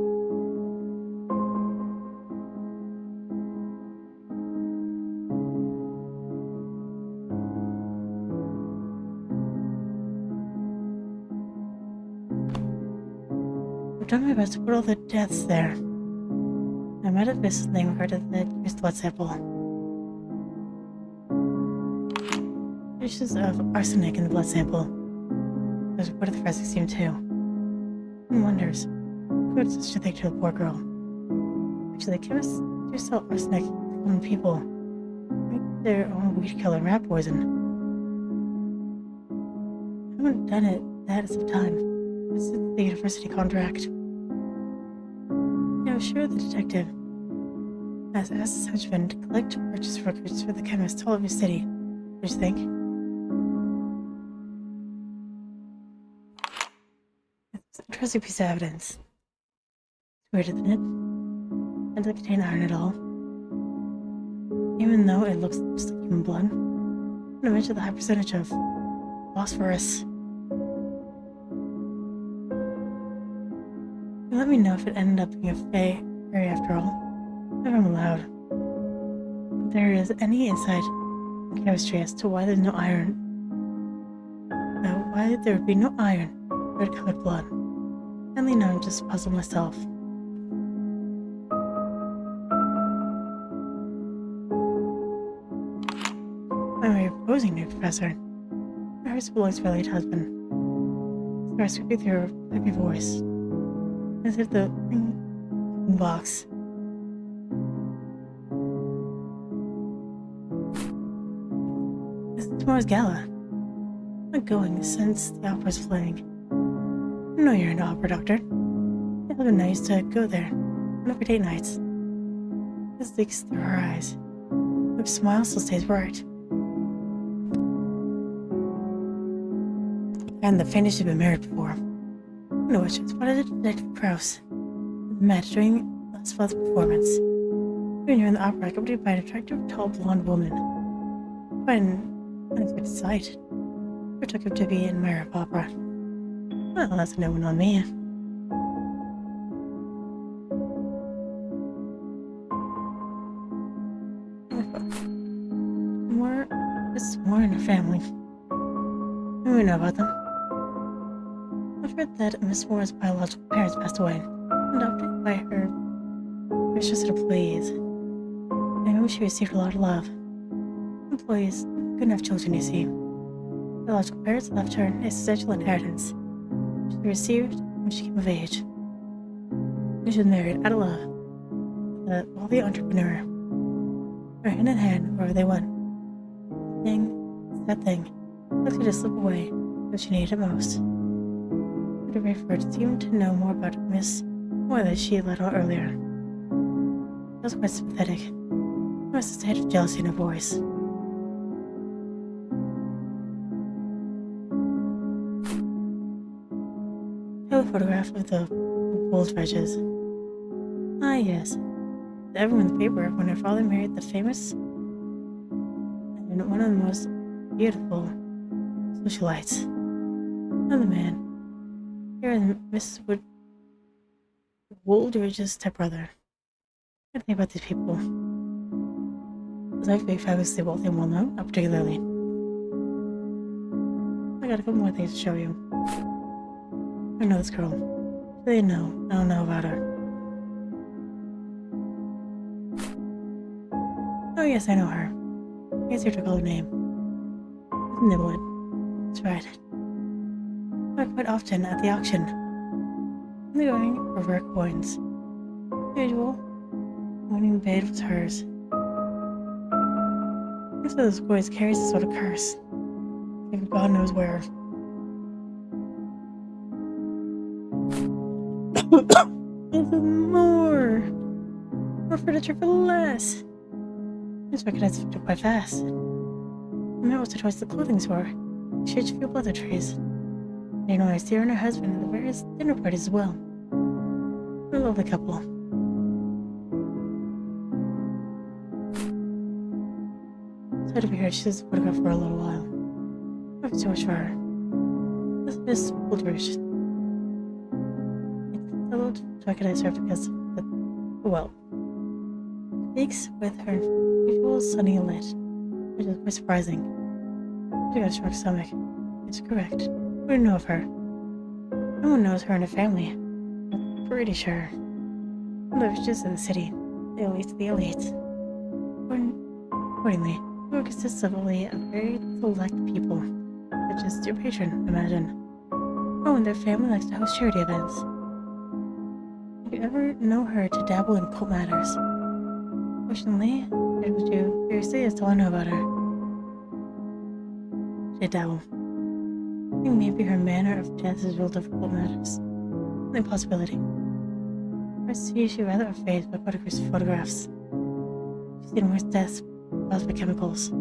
I've done my best to put all the deaths there. I might have missed something regarding the used blood sample. Traces of arsenic in the blood sample. There's part of the forensic team too. One wonders, who did such a thing to a poor girl? Actually, chemists do sell arsenic to common people. Make their own weed killer and rat poison. I haven't done that in some time. It's the university contract. I'm sure the detective has asked his henchman to collect purchase records for the chemist all over the city. What do you think? It's an interesting piece of evidence. It's weird, isn't it? It doesn't contain iron at all. Even though it looks just like human blood. Not to mention the high percentage of phosphorus. Let me know if it ended up being a fairy after all. If I'm allowed. If there is any insight in chemistry as to why there's no iron. Why there would be no iron in red-colored blood. Sadly, no, I'm just puzzled myself. I'm proposing new professor. My heart belongs to my late husband. Starts sweeping through her pipey voice. As if the ring box. This is tomorrow's gala. I'm not going since the opera's playing. I know you're an opera, Doctor. It would be nice to go there on every date nights. This leaks through her eyes. Her smile still stays bright. And the faintest she'd been married before. No, which is what I did Detective Krause. The match during last month's performance. When you're in the opera, accompanied by an attractive, tall, blonde woman. Quite an unexpected sight. I took him to be an admirer of opera. Well, that's a no one on me. More in her family. What do we know about them? I've heard that Miss Moore's biological parents passed away, adopted by her precious employees. I know she received a lot of love. Employees couldn't have children, you see. Biological parents left her an essential inheritance. She received when she came of age. And she was married out of love with a wealthy entrepreneur. They were hand in hand wherever they went. That thing looked to slip away when she needed it most. The Rayford seemed to know more about Miss Moore than she let on earlier. She was quite sympathetic. There was a shade of jealousy in her voice. a photograph of the gold wedges. Ah, yes. Everyone in the paper when her father married the famous and one of the most beautiful socialites. Another man. Here is Mrs. Woolridge's stepbrother. What do you think about these people? Was I very fabulously wealthy and well known? Not particularly. I got a couple more things to show you. I know this girl. They know. I don't know about her. Oh yes, I know her. I guess you took her name. Nibblewood. That's right. I quite often at the auction. I'm going for rare coins. Usual. Winning bid was hers. Most of those coins carries a sort of curse. Even God knows where. More! More furniture for less! I just recognized the picture quite fast. I meant was the choice of the clothing store. She shared a few other trees. They know I see her and her husband at the various dinner parties as well. What a lovely couple. So to be heard, she was photographed for a little while. Not too much for her. This is Miss Woolridge. It's a little to recognize her because of the, well, speaks with her usual sunny lit, which is quite surprising. She got a strong stomach. It's correct. We don't know of her. No one knows her and her family. I'm pretty sure. The riches of the city. The elites of the elites. Accordingly, the work consists of only a very select people, such as your patron, imagine. Oh, and their family likes to host charity events. If you ever know her to dabble in cult matters, fortunately, it was you seriously is all I know about her. She dabble. I think maybe her manner of death is real difficult matters. Only possibility. I see she rather unfazed by Buttercure's photographs. She's seen worse deaths caused by chemicals.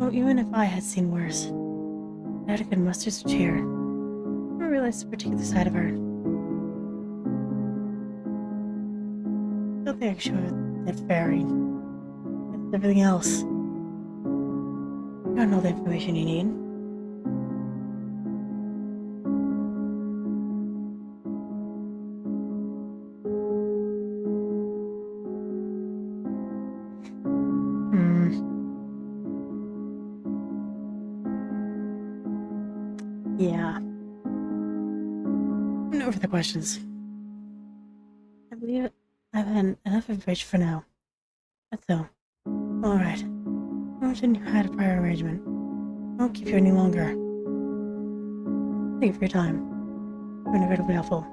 Oh, even if I had seen worse, I had a good muster of cheer. I never realized the particular side of her. I don't think I can show her that fairy. It's everything else. You got all the information you need. Yeah. No further questions. I believe I've had enough information for now. That's so. Alright. I mentioned you had a prior arrangement. I won't keep you any longer. Thank you for your time. You've been incredibly helpful.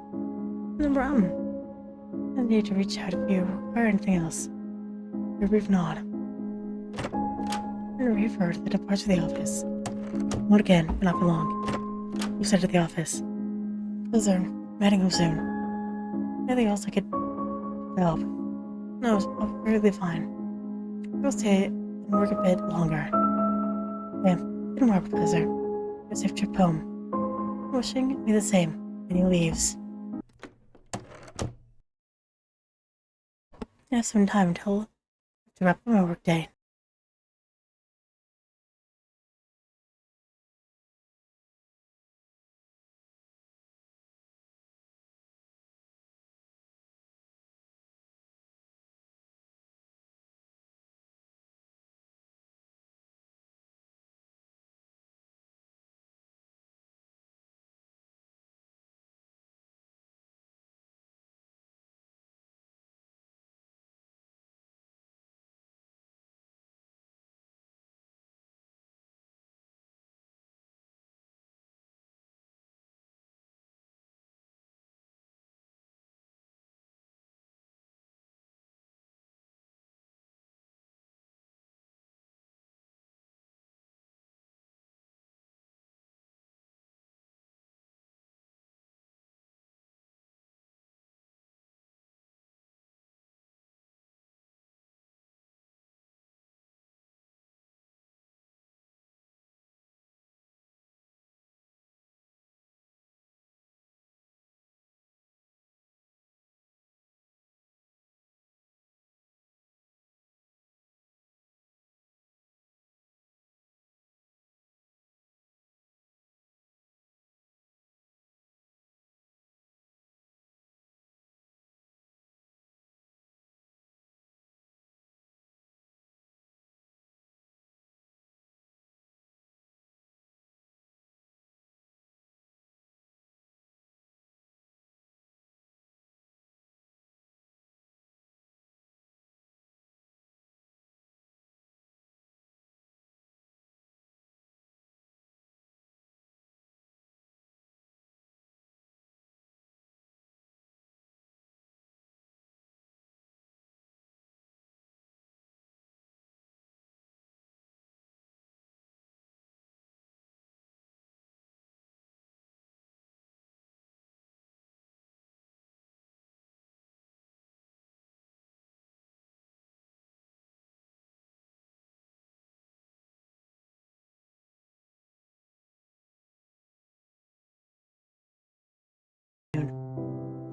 No problem. I need to reach out if you require anything else. A brief nod. And a refer to the departure of the office. Not again, but not for long. You said to the office. Those are heading home soon. Anything else I could help? No, it's perfectly fine. I'll stay and work a bit longer. Okay, good work, Professor. A safe trip home. Wishing me the same. And he leaves. I have some time until to wrap up my workday.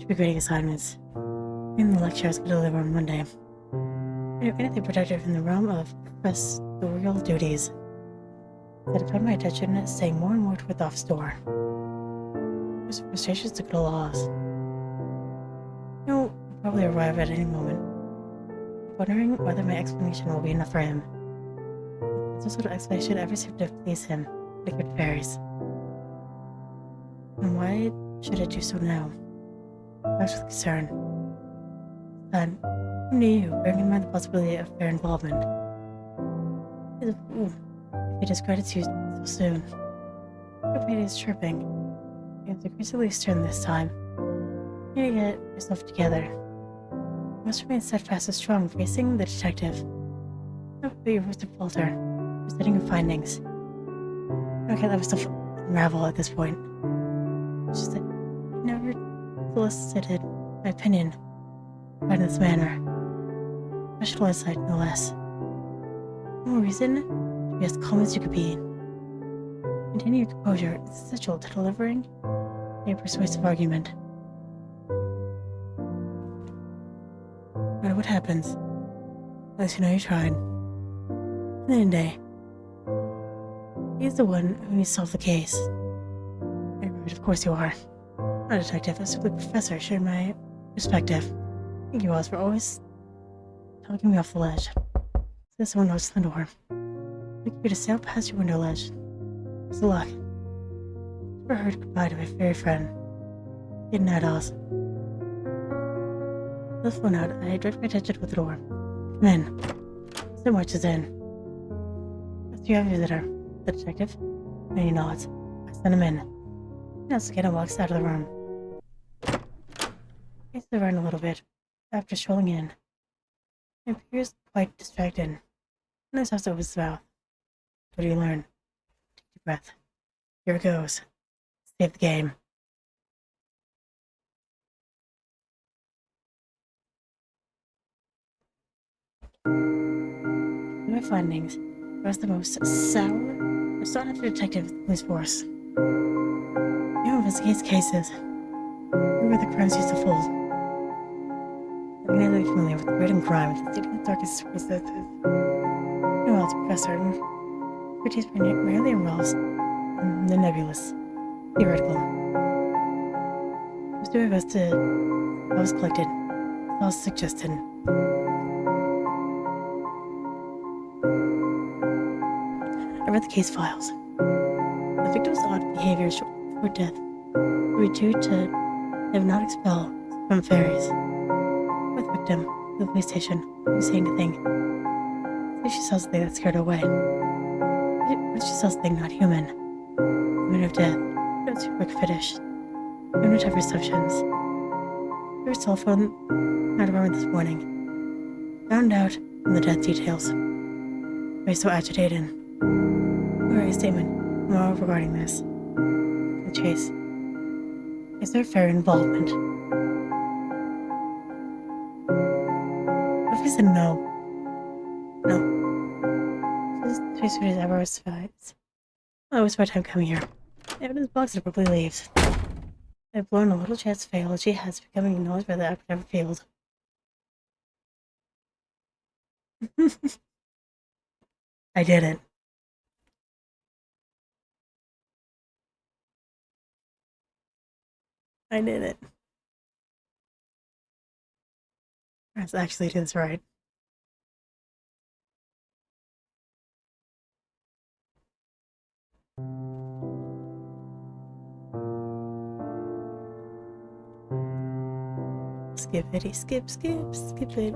Should be grading assignments. And the lecture I was going to deliver on Monday. I do anything productive in the realm of professorial duties. That I found my attention staying more and more toward the office door. There's frustrations to go laws. He'll probably arrive at any moment. Wondering whether my explanation will be enough for him. Some sort of explanation ever seemed to please him, liquid fairies. And why should it do so now? Perhaps with concern. Then, who knew you, bearing in mind the possibility of fair involvement? He's a fool if he discredits you so soon. Your pain is chirping. You have to increasingly stern this time. You need to get yourself together. You must remain steadfast and strong, facing the detective. Don't be your voice to falter, presenting your findings. I can't let myself unravel at this point. It's just that you never solicited my opinion in this manner. Professional insight, no less. No reason to be as calm as you could be. Maintaining your composure is essential to delivering a persuasive argument. No matter what happens, at least you know you tried. At the end of the day, he's the one who needs to solve the case. And of course you are. Not a detective, a simply professor sharing my perspective. Thank you all for always talking me off the ledge. There's someone knocks on the door. Looking you to sail past your window ledge. Best of luck. Never heard goodbye to my fairy friend. Good night, Oz. The phone out, I direct my attention with the door. Come in. So much is in. What's your visitor? The detective? And he nods. I send him in. He nods again and walks out of the room. He paces around a little bit. After strolling in, he appears quite distracted. And his house opens his mouth. What do you learn? Take a deep breath. Here it goes. Save the game. In my findings, I was the most sour, sought-after detective in the police force. He investigates cases. Where the crimes used to fold. I'm innately familiar with grit and crime, with the deepest, darkest recesses. No else, Professor. Expertise rarely involves the nebulous, theoretical. I was doing my best to. I was collected. I was suggested. I read the case files. The victim's odd behavior shortly before death were due to have not expelled from fairies. With the victim, to the police station, who's saying anything. So she saw something that scared her away. But she saw something not human. The minute of death, no too quick finish. No type of assumptions. There was telephone out of armor this morning. Found out from the death details. Why are you so agitated? Or a statement more regarding this. The chase. Is there fair involvement? What if he said no? No. This is what ever survives. I waste my time coming here. The evidence box abruptly leaves. I've blown a little chance Faeology has becoming acknowledged by the academic field. I did it. I did it. Let's actually do this right. Skippity, skip, skip, skip it.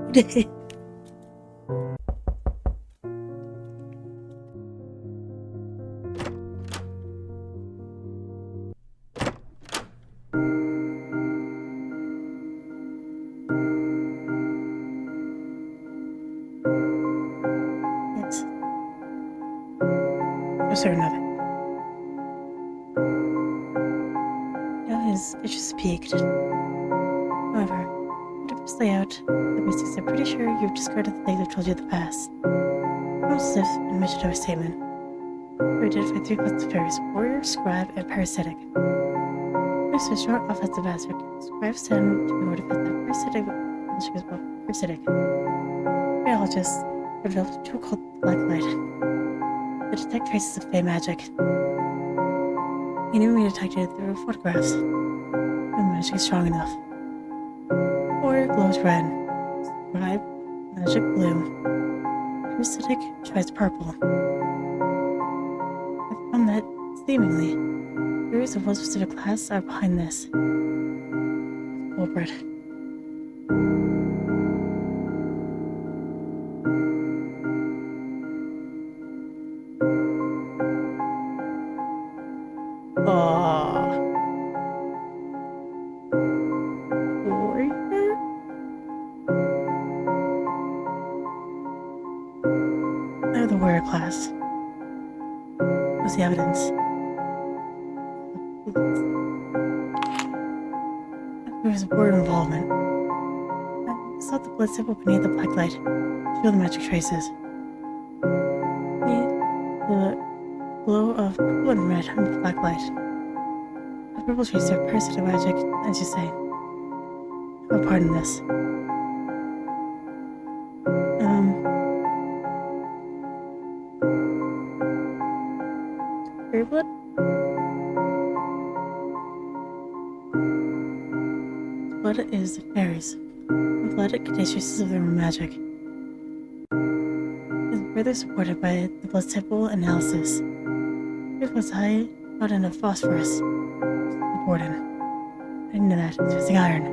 Yes. For certain of it. Now his issues peaked. However, to first layout, the basics, I'm pretty sure you've discarded the things I've told you in the past. Almost as if in mention of a statement. We identified 3 classes of fairies: warrior, scribe, and parasitic. I This is a short offensive hazard. Scribes tend to be more defensive. Parasitic magic is both parasitic. Faeologists developed a tool called Black Light to detect traces of Fae magic. It can be detected through photographs when magic is strong enough. Or glows red. Scribe magic blue. Parasitic tries purple. I found that, seemingly, theories of what specific class are behind this. Culprit. Warrior? They're the warrior class. What's the evidence? There was warrior involvement. I saw the blood sample beneath the black light to feel the magic traces. The glow of purple and red under the black light. The purple traces are parasitic magic, as you say. Have a part in this. Fairy blood? Blood is the fairies. The blood contains traces of their own magic. It is further supported by the blood sample analysis. It was high not enough phosphorus, which is important. I didn't know that. It's missing iron.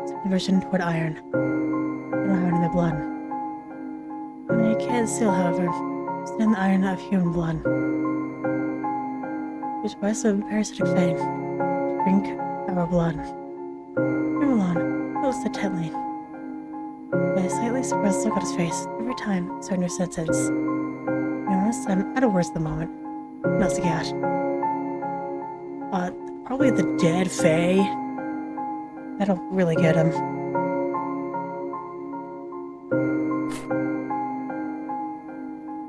It's a conversion toward iron. No iron in the blood. And I can't still, however, stand the iron of human blood. Which was some parasitic Fae to drink our blood. Leave alone. He looks intently. With a slightly surprised look on his face every time I start a new sentence. To be honest, I'm out of words at the moment. What else you got? Probably the dead Fae. That'll really get him.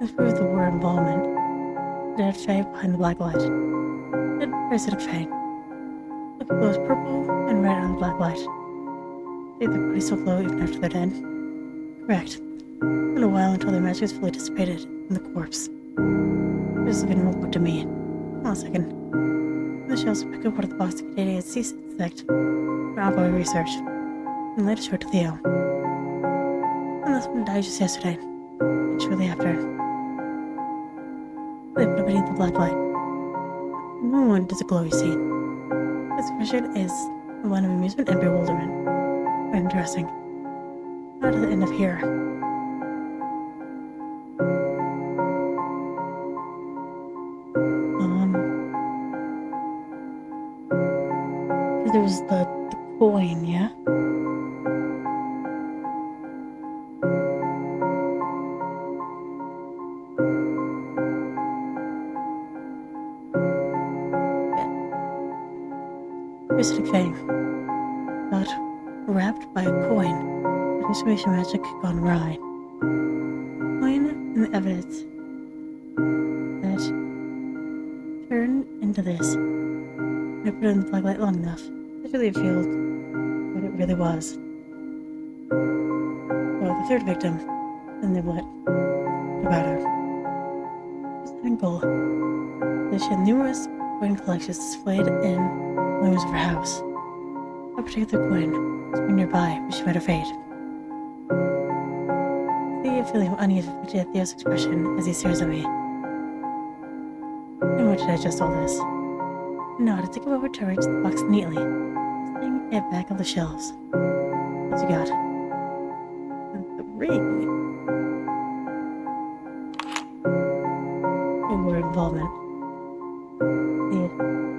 Let's prove the war involvement. The dead Fae behind the black light. Dead parasitic Fae. Look at those purple and red on the black light. They're pretty so glow even after they're dead. Correct. It's been a while until their magic is fully dissipated in the corpse. This is looking notebook to me. Hold on a second. On the shelves, pick up one of the boxes containing a sea insect for ongoing research, and later show it to Theo. And this one died just yesterday, and shortly after. They put it beneath the black light. No one does it glow, you see. This expression is one of amusement and bewilderment. Quite interesting. How does it end up here? There was the coin, yeah? Parasitic Fae. But wrapped by a coin. Transformation magic gone awry. Coin and the evidence that turned into this. I put it in the black light long enough. It really revealed what it really was. So the third victim, and then what about her? She's an uncle. She had numerous coin collections displayed in rooms of her house. A particular coin was nearby, but she met her fate. The feeling of unease reflected at Theo's expression as he stares at me. And what did I just all this? No, to take him over to arrange the box neatly, setting it back on the shelves. What you got? The ring. No more involvement.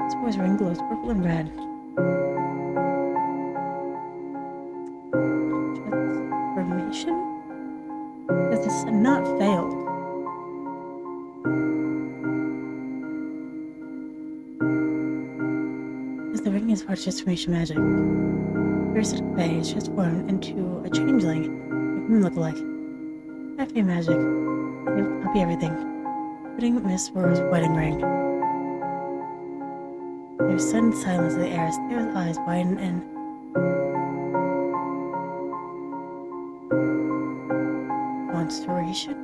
This boy's ring glows purple and red. Transformation? This is not failed. The ring is part of transformation magic. Parasitic Fae is transformed into a changeling, a human look-alike. Fae magic. They will copy everything, including Miss Rose's wedding ring. There There was sudden silence in the air as Theo's eyes widened and consternation.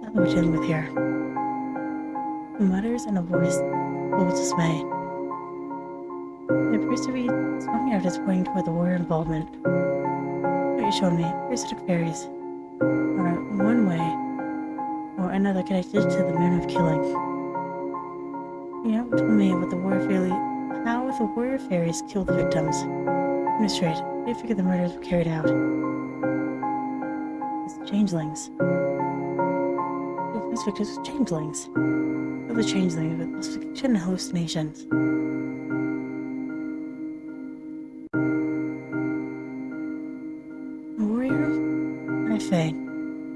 That's what we're dealing with here. He mutters in a voice full of dismay. It appears to be strong out as pointing toward the warrior involvement. What you showed me, parasitic fairies are one way or another connected to the manner of killing. You haven't told me about how the warrior fairies killed the victims. Straight, how do you figure the murders were carried out? It's changelings. These victims were changelings. Other changelings with falsification and hallucinations. A warrior and a fae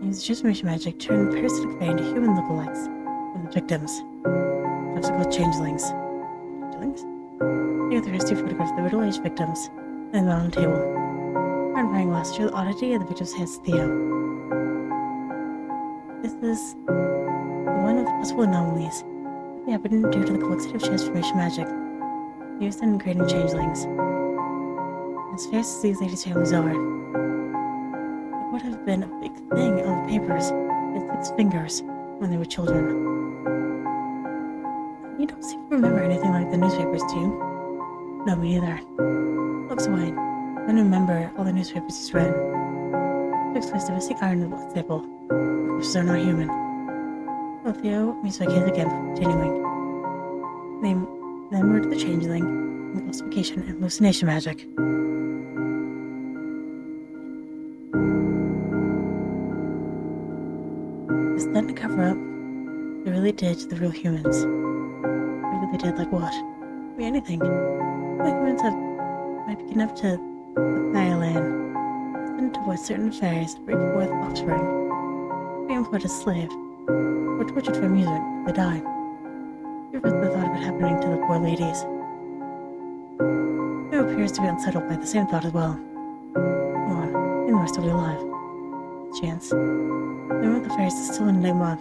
used transformation magic to turn parasitic fae into human lookalikes of the victims. Subsequent changelings. Changelings? Here there is 2 photographs of the middle-aged victims and on the table. Clarifying glass shows the oddity of the victim's hands to Theo. This is one of the possible anomalies that happened due to the complexity of transformation magic used in creating changelings. As fierce as these ladies' families are, it would have been a big thing on the papers at 6 fingers when they were children. You don't seem to remember anything like the newspapers, do you? No, me neither. Looks away. I don't remember all the newspapers he's read. Takes place the missing iron in the blood sample. Which are not human. So Theo meets my kids again for continuing. They then murdered the changeling and falsification and hallucination magic. It's done to cover up they really did to the real humans. Maybe they did like what? Maybe anything. The humans might be kidnapped to the Thailand, sent to what certain fairies bring forth offspring, be employed as slave, or tortured for amusement if they die. Fear was the thought of it happening to the poor ladies. Theo appears to be unsettled by the same thought as well. Go on, even though we're still alive. Chance. The name of the fairies is still an enigma.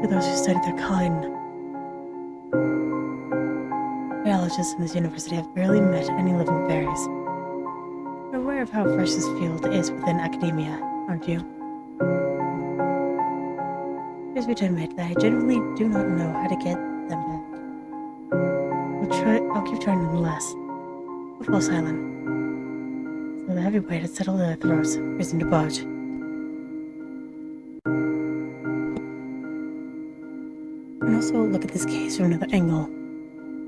For those who study their kind. Biologists in this university have barely met any living fairies. You're aware of how fresh this field is within academia, aren't you? Here's me to admit that I genuinely do not know how to get them back. I'll keep trying nonetheless. We'll fall silent. So the heavy weight had settled in their throats, raising to budge. And also look at this case from another angle.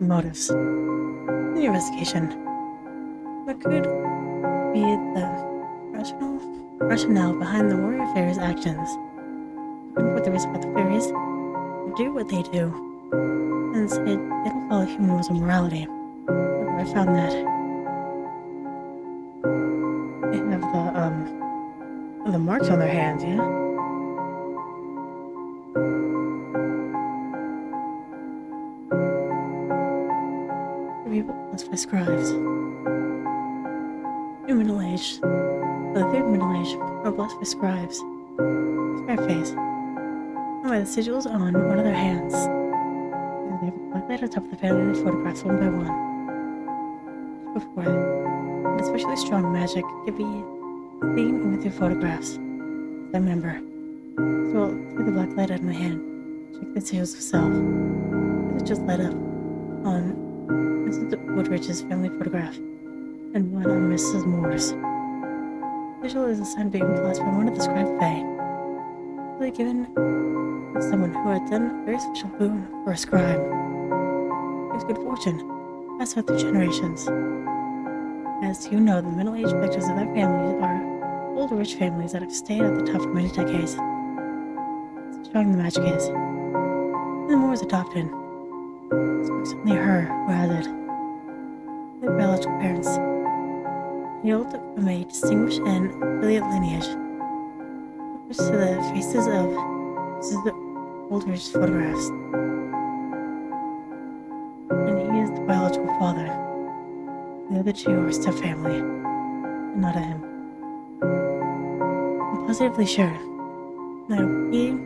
Motives. In the investigation, what could be the rationale behind the warrior fairies' actions? What there is about the fairies do what they do, and said they don't follow human rules of morality. I found that they have the marks on their hands, yeah? By scribes. Two middle-aged. The third middle-aged are blessed by scribes. Scribe face. And by the sigils on one of their hands. And they have a black light on top of the family photographs one by one. Before and especially strong magic could be seen in the 2 photographs. I remember. So I'll take the black light out of my hand. Check the sigils of self. It just light up on Mrs. Woodridge's family photograph, and one on Mrs. Moore's. Sigil is a sign being blessed by one of the scribe fae, really given to someone who had done a very special boon for a scribe. It was good fortune, passed out through generations. As you know, the middle-aged victims of that family are old rich families that have stayed at the top for many decades. So strong the magic is. And the Moore's adopted. It's only her who has it. Their biological parents hailed from a distinguished and brilliant lineage, which to the faces of Mrs. Woodridge's photographs. And he is the biological father. The other 2 are step family, and not a him. I'm positively sure that we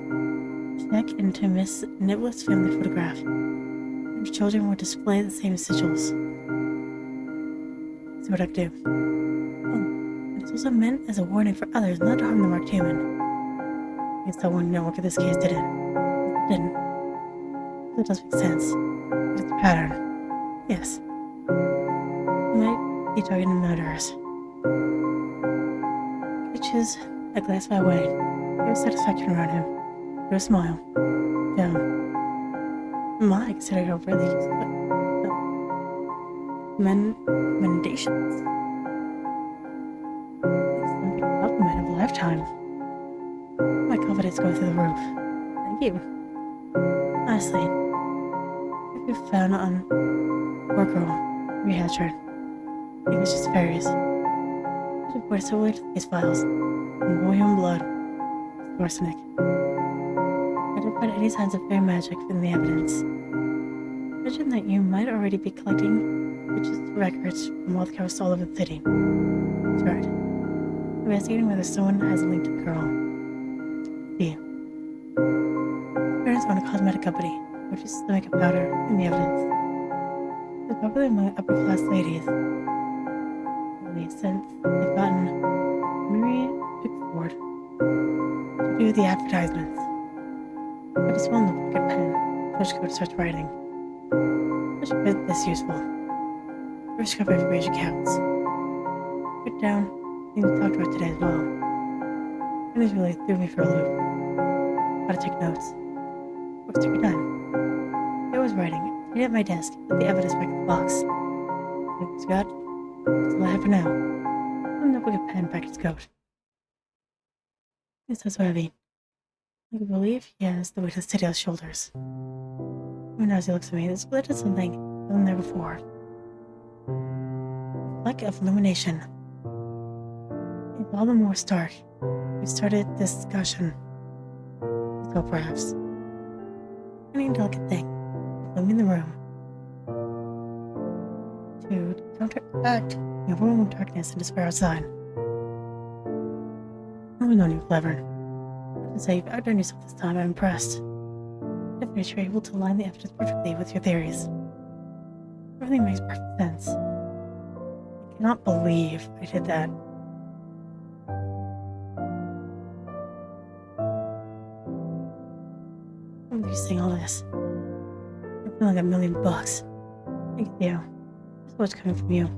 check into Miss Niblet's family photograph. Her children would display the same sigils. So what I could do. Oh, it is also meant as a warning for others not to harm the marked human. I guess that one network of this case didn't. It didn't. That does make sense. But it's a pattern. Yes. It might be targeting murderers. Catches a glass by way. There was satisfaction around him. There was a smile. Down. My considered overly recommendations. It's the compliment of a lifetime. My confidence goes through the roof. Thank you. Honestly, if you found on workroom rehatcher, I think it's just fairies. I should report so late to these files. And boy human blood. Arsenic. I didn't find any signs of fairy magic in the evidence. Imagine that you might already be collecting just records from all the coasts all over the city. That's right. Investigating whether someone has a link to the girl. See. His parents own a cosmetic company, which uses the makeup powder in the evidence. It's popular among upper-class ladies. At least since they've gotten Mary Pickford to do the advertisements. I just want to get a pen. First go to start writing. I should find this useful. First cover information counts. Put down things we talked about today as well. And this really threw me for a loop. How to take notes. Works every time. I was writing. Stayed at my desk. Put the evidence back in the box. It's got. That's all I have for now. I'm not put a pen back in its coat. This is so heavy. I can believe he has the weight of the city on his shoulders. Even as he looks at me, this split is something I've done there before. Lack of illumination. It's all the more stark. We started this discussion. So perhaps. Any delicate thing. Illumining the room. To counteract the overwhelming darkness and despair outside. I've known you're clever. To say you've outdone yourself this time, I'm impressed. Definitely you're able to line the evidence perfectly with your theories. Everything makes perfect sense. I cannot believe I did that. I'm just saying all this. I'm feeling like $1,000,000. Thank you. That's what's coming from you.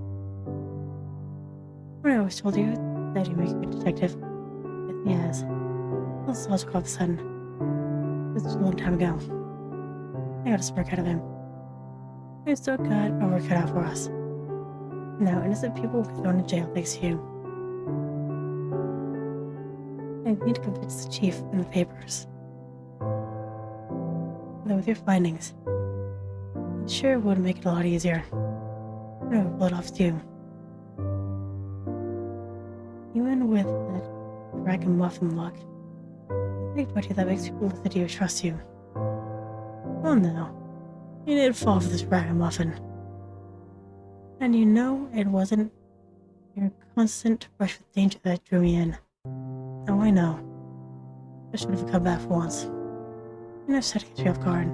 I always told you that you make a good detective. Yes, he has. That's logical all of a sudden. This was a long time ago. I got a smirk out of him. We still got our work cut out for us. Now innocent people will be thrown in jail thanks to you. I need to convince the chief and the papers. Though with your findings, it sure would make it a lot easier. I would pull it off too. Even with that ragamuffin luck, the big party that makes people listen to you trust you. Well now, you did fall for this ragamuffin. And you know it wasn't your constant brush with danger that drew me in. Now I know. I should have come back for once. You know, set to catch you off guard.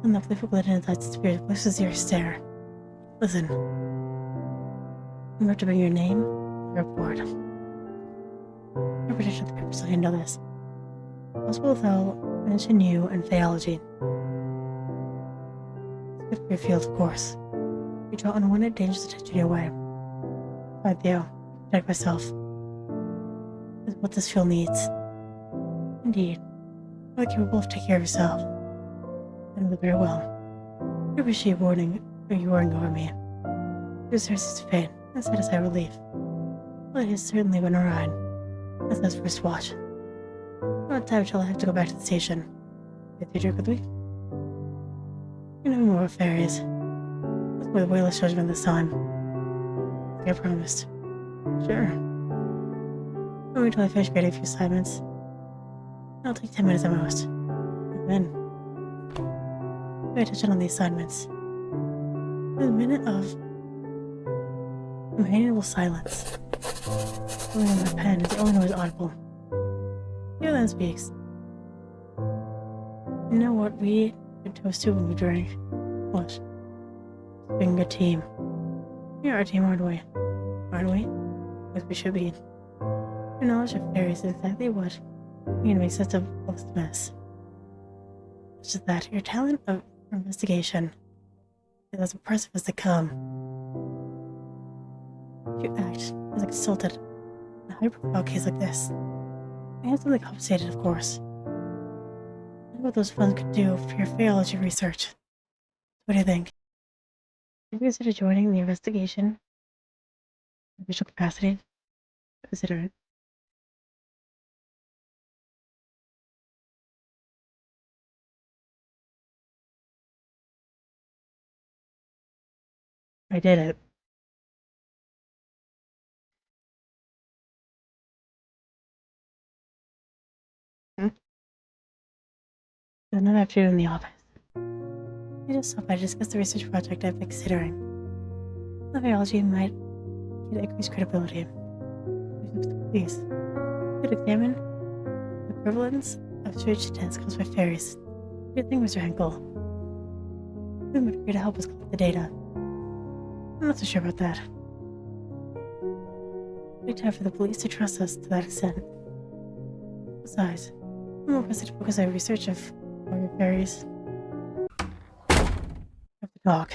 And the playful glitter in that spirit voices your stare. Listen. Remember to bring your name or report. I prediction the papers, I know this. Possible they'll mention you and Faeology. It's good for your field, of course. You draw unwanted dangerous attention your way. Right, Theo. Protect myself. Is what this field needs. Indeed. You're capable of taking care of yourself. I know that very well. I appreciate warning over me. It deserves its fate, and set aside relief. But it has certainly been a ride. That's his first watch. Not time until I have to go back to the station. Get the drink with me? You know more of fairies. That's where the whaleless judgment this time. Like I promised. Sure. I'll wait till I finish grading a few assignments. It'll take 10 minutes at most. And then, pay attention on the assignments. There's a minute of companionable silence. Pulling on my pen is the only noise audible. Here then speaks. You know what we could toast to when we drink? What? Being a team. We are a team, aren't we? Aren't we? As we should be. Your knowledge of fairies is exactly what we make sense of all this mess. It's just that your talent of investigation is as impressive as they come. If you act as a consultant in a high-profile case like this, you have to be compensated, of course. Think what those funds could do for your Faeology research. What do you think? Have you considered joining the investigation in official capacity? Consider it. I did it. Another afternoon in the office. I just stopped by to discuss the research project I've been considering. The Faeology might get increased credibility. Please, could examine the prevalence of strange deaths caused by fairies. What do you think, Mr. Henkel? We might agree to help us collect the data. I'm not so sure about that. It's time for the police to trust us to that extent. Besides, I'm more pressed to focus on research of your fairies. Of the dog.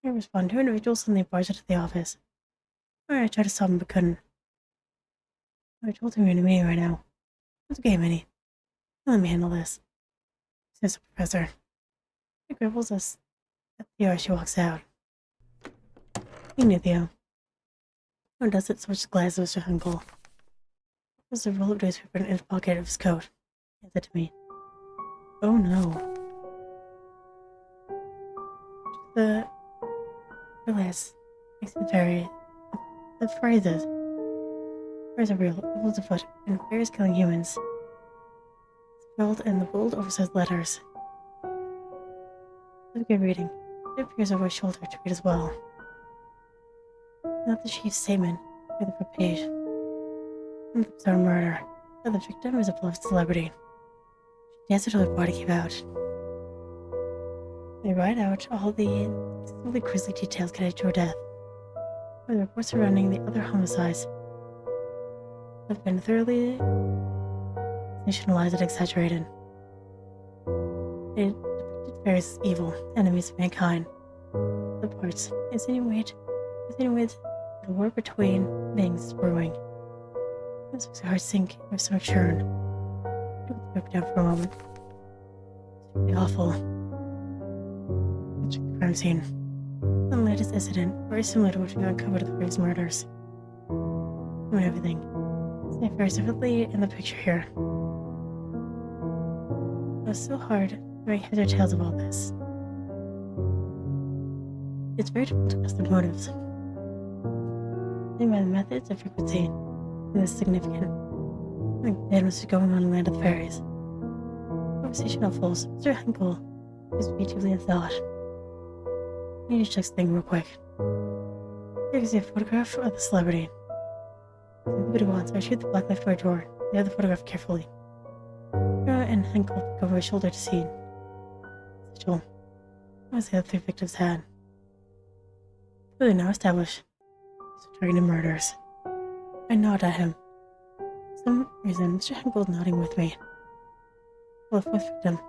I responded to individuals suddenly barged into the office. I tried to stop him but couldn't. I told him you're in a meeting right now. It's okay, Minnie. Let me handle this, says the professor. He gribbles us at Theo as she walks out. He knew Theo. No one does it so much glass of Mr. Henkel. There's a roll of newspaper in his pocket of his coat. He hands it to me. Oh no. The realize makes it very. The phrases. Fairies are real, evils afoot, and fairies killing humans. Spelled in the bold, oversized letters. Let's begin reading. It appears over his shoulder to read as well. Not the chief's statement, or the front page. One of them murder, but the victim is a beloved celebrity. She danced until her body gave out. They write out all the extremely grisly details connected to her death. But the reports surrounding the other homicides have been thoroughly sensationalized and exaggerated. They depicted fairies as evil, enemies of mankind. The parts insinuate the war between beings is brewing. This makes your heart sink and your stomach churn. Put the paper down for a moment. It's really awful. Check the crime scene. The latest incident, very similar to what we uncovered at the previous murders. Doing everything. Say very specifically in the picture here. It was so hard to make heads or tails of all this. It's very difficult to guess the motives. Judging by the methods and frequency, it is significant. I think Dan was going on in the land of the fairies. Conversation unfolds. Mr. Henkel seems to be deeply in thought. I need to check something real quick. Here you can see a photograph of the celebrity. If anybody wants, I shoot the black light for a drawer. They have the photograph carefully. Kara and Henkel look over his shoulder to see. Sigil. As the other three victims had. Clearly now established. He's targeted murders. I nod at him. For some reason, Mr. Henkel is nodding with me. Well, the fourth victim,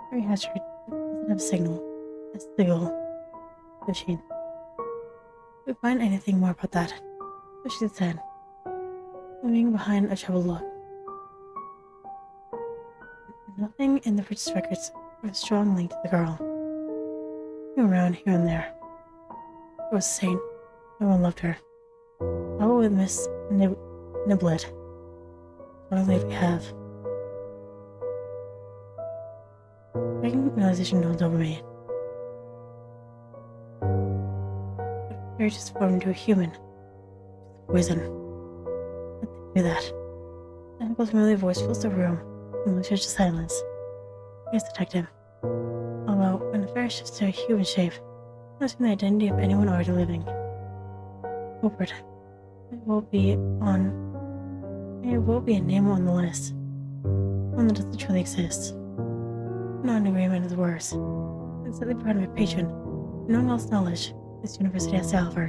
Harry Hatchard, doesn't have a signal. A sigil. Machine. If we find anything more about that, so she said, leaving behind a troubled look. Nothing in the British records with a strong link to the girl. Going around here and there. She was a saint. Everyone loved her. How with Miss Niblet? What a lady we have. Breaking realization dawns over me. Fairy just formed into a human. Poison. Let them do that. The Henkel's familiar voice fills the room, and Lucia to silence. Yes, detective. Although, when the fairy shifts to a human shape, noticing the identity of anyone already living. Culprit. It will be a name on the list. One one that doesn't truly exist. Not an agreement is worse. I'm simply proud of my patron. No one else knowledge this university has to offer.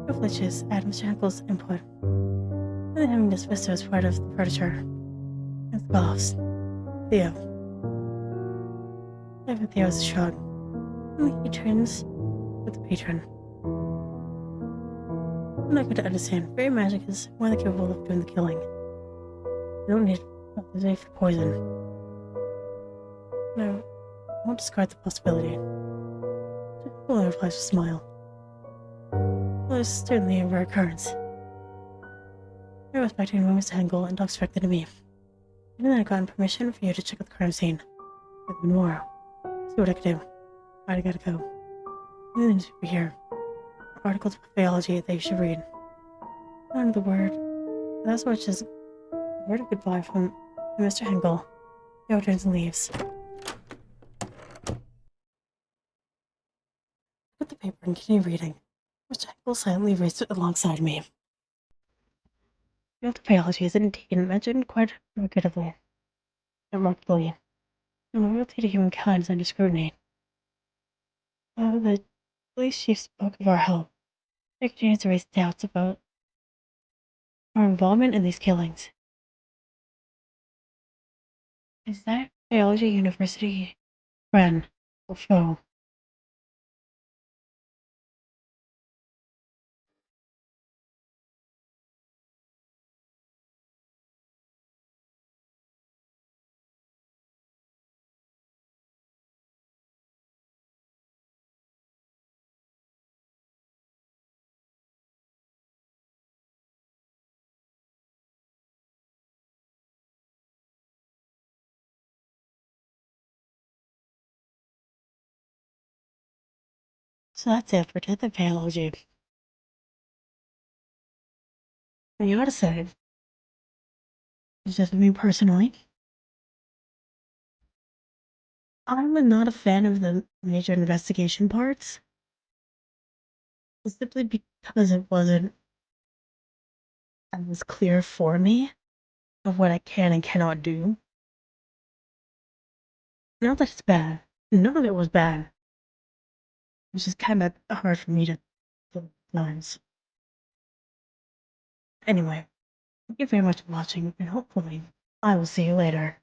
Privileges add Mr. Henkel's input. Really having this vista as part of the furniture. And the golfs. Theo. Every Theo's a shrug. And he turns with the patron. I'm not going to understand. Fairy magic is more than capable of doing the killing. You don't need authorization for poison. No, I won't discard the possibility. Well, replies with a smile. Well, it's certainly a rare occurrence. I respect you, Mr. Hengel, and talks directly to me. Even then, I've gotten permission for you to check out the crime scene. With Monroe. See what I can do. I gotta go. New newspaper here. Articles about Faeology that you should read. Not another word. That's what just a word of goodbye from Mr. Hengel. He turns and leaves. Put the paper and continue reading. Mr. Hengel silently reads it alongside me. Death Feaology is indeed mentioned quite remarkably. The loyalty to humankind is under scrutiny. The police chief spoke of our help. They continue to raise doubts about our involvement in these killings. Is that Faeology University friend or foe? So that's it for Death Feaology. And you gotta say, it's just me personally. I'm not a fan of the major investigation parts. Simply because it wasn't as clear for me of what I can and cannot do. Not that it's bad. None of it was bad. It was just kind of hard for me to sometimes. Anyway, thank you very much for watching, and hopefully I will see you later.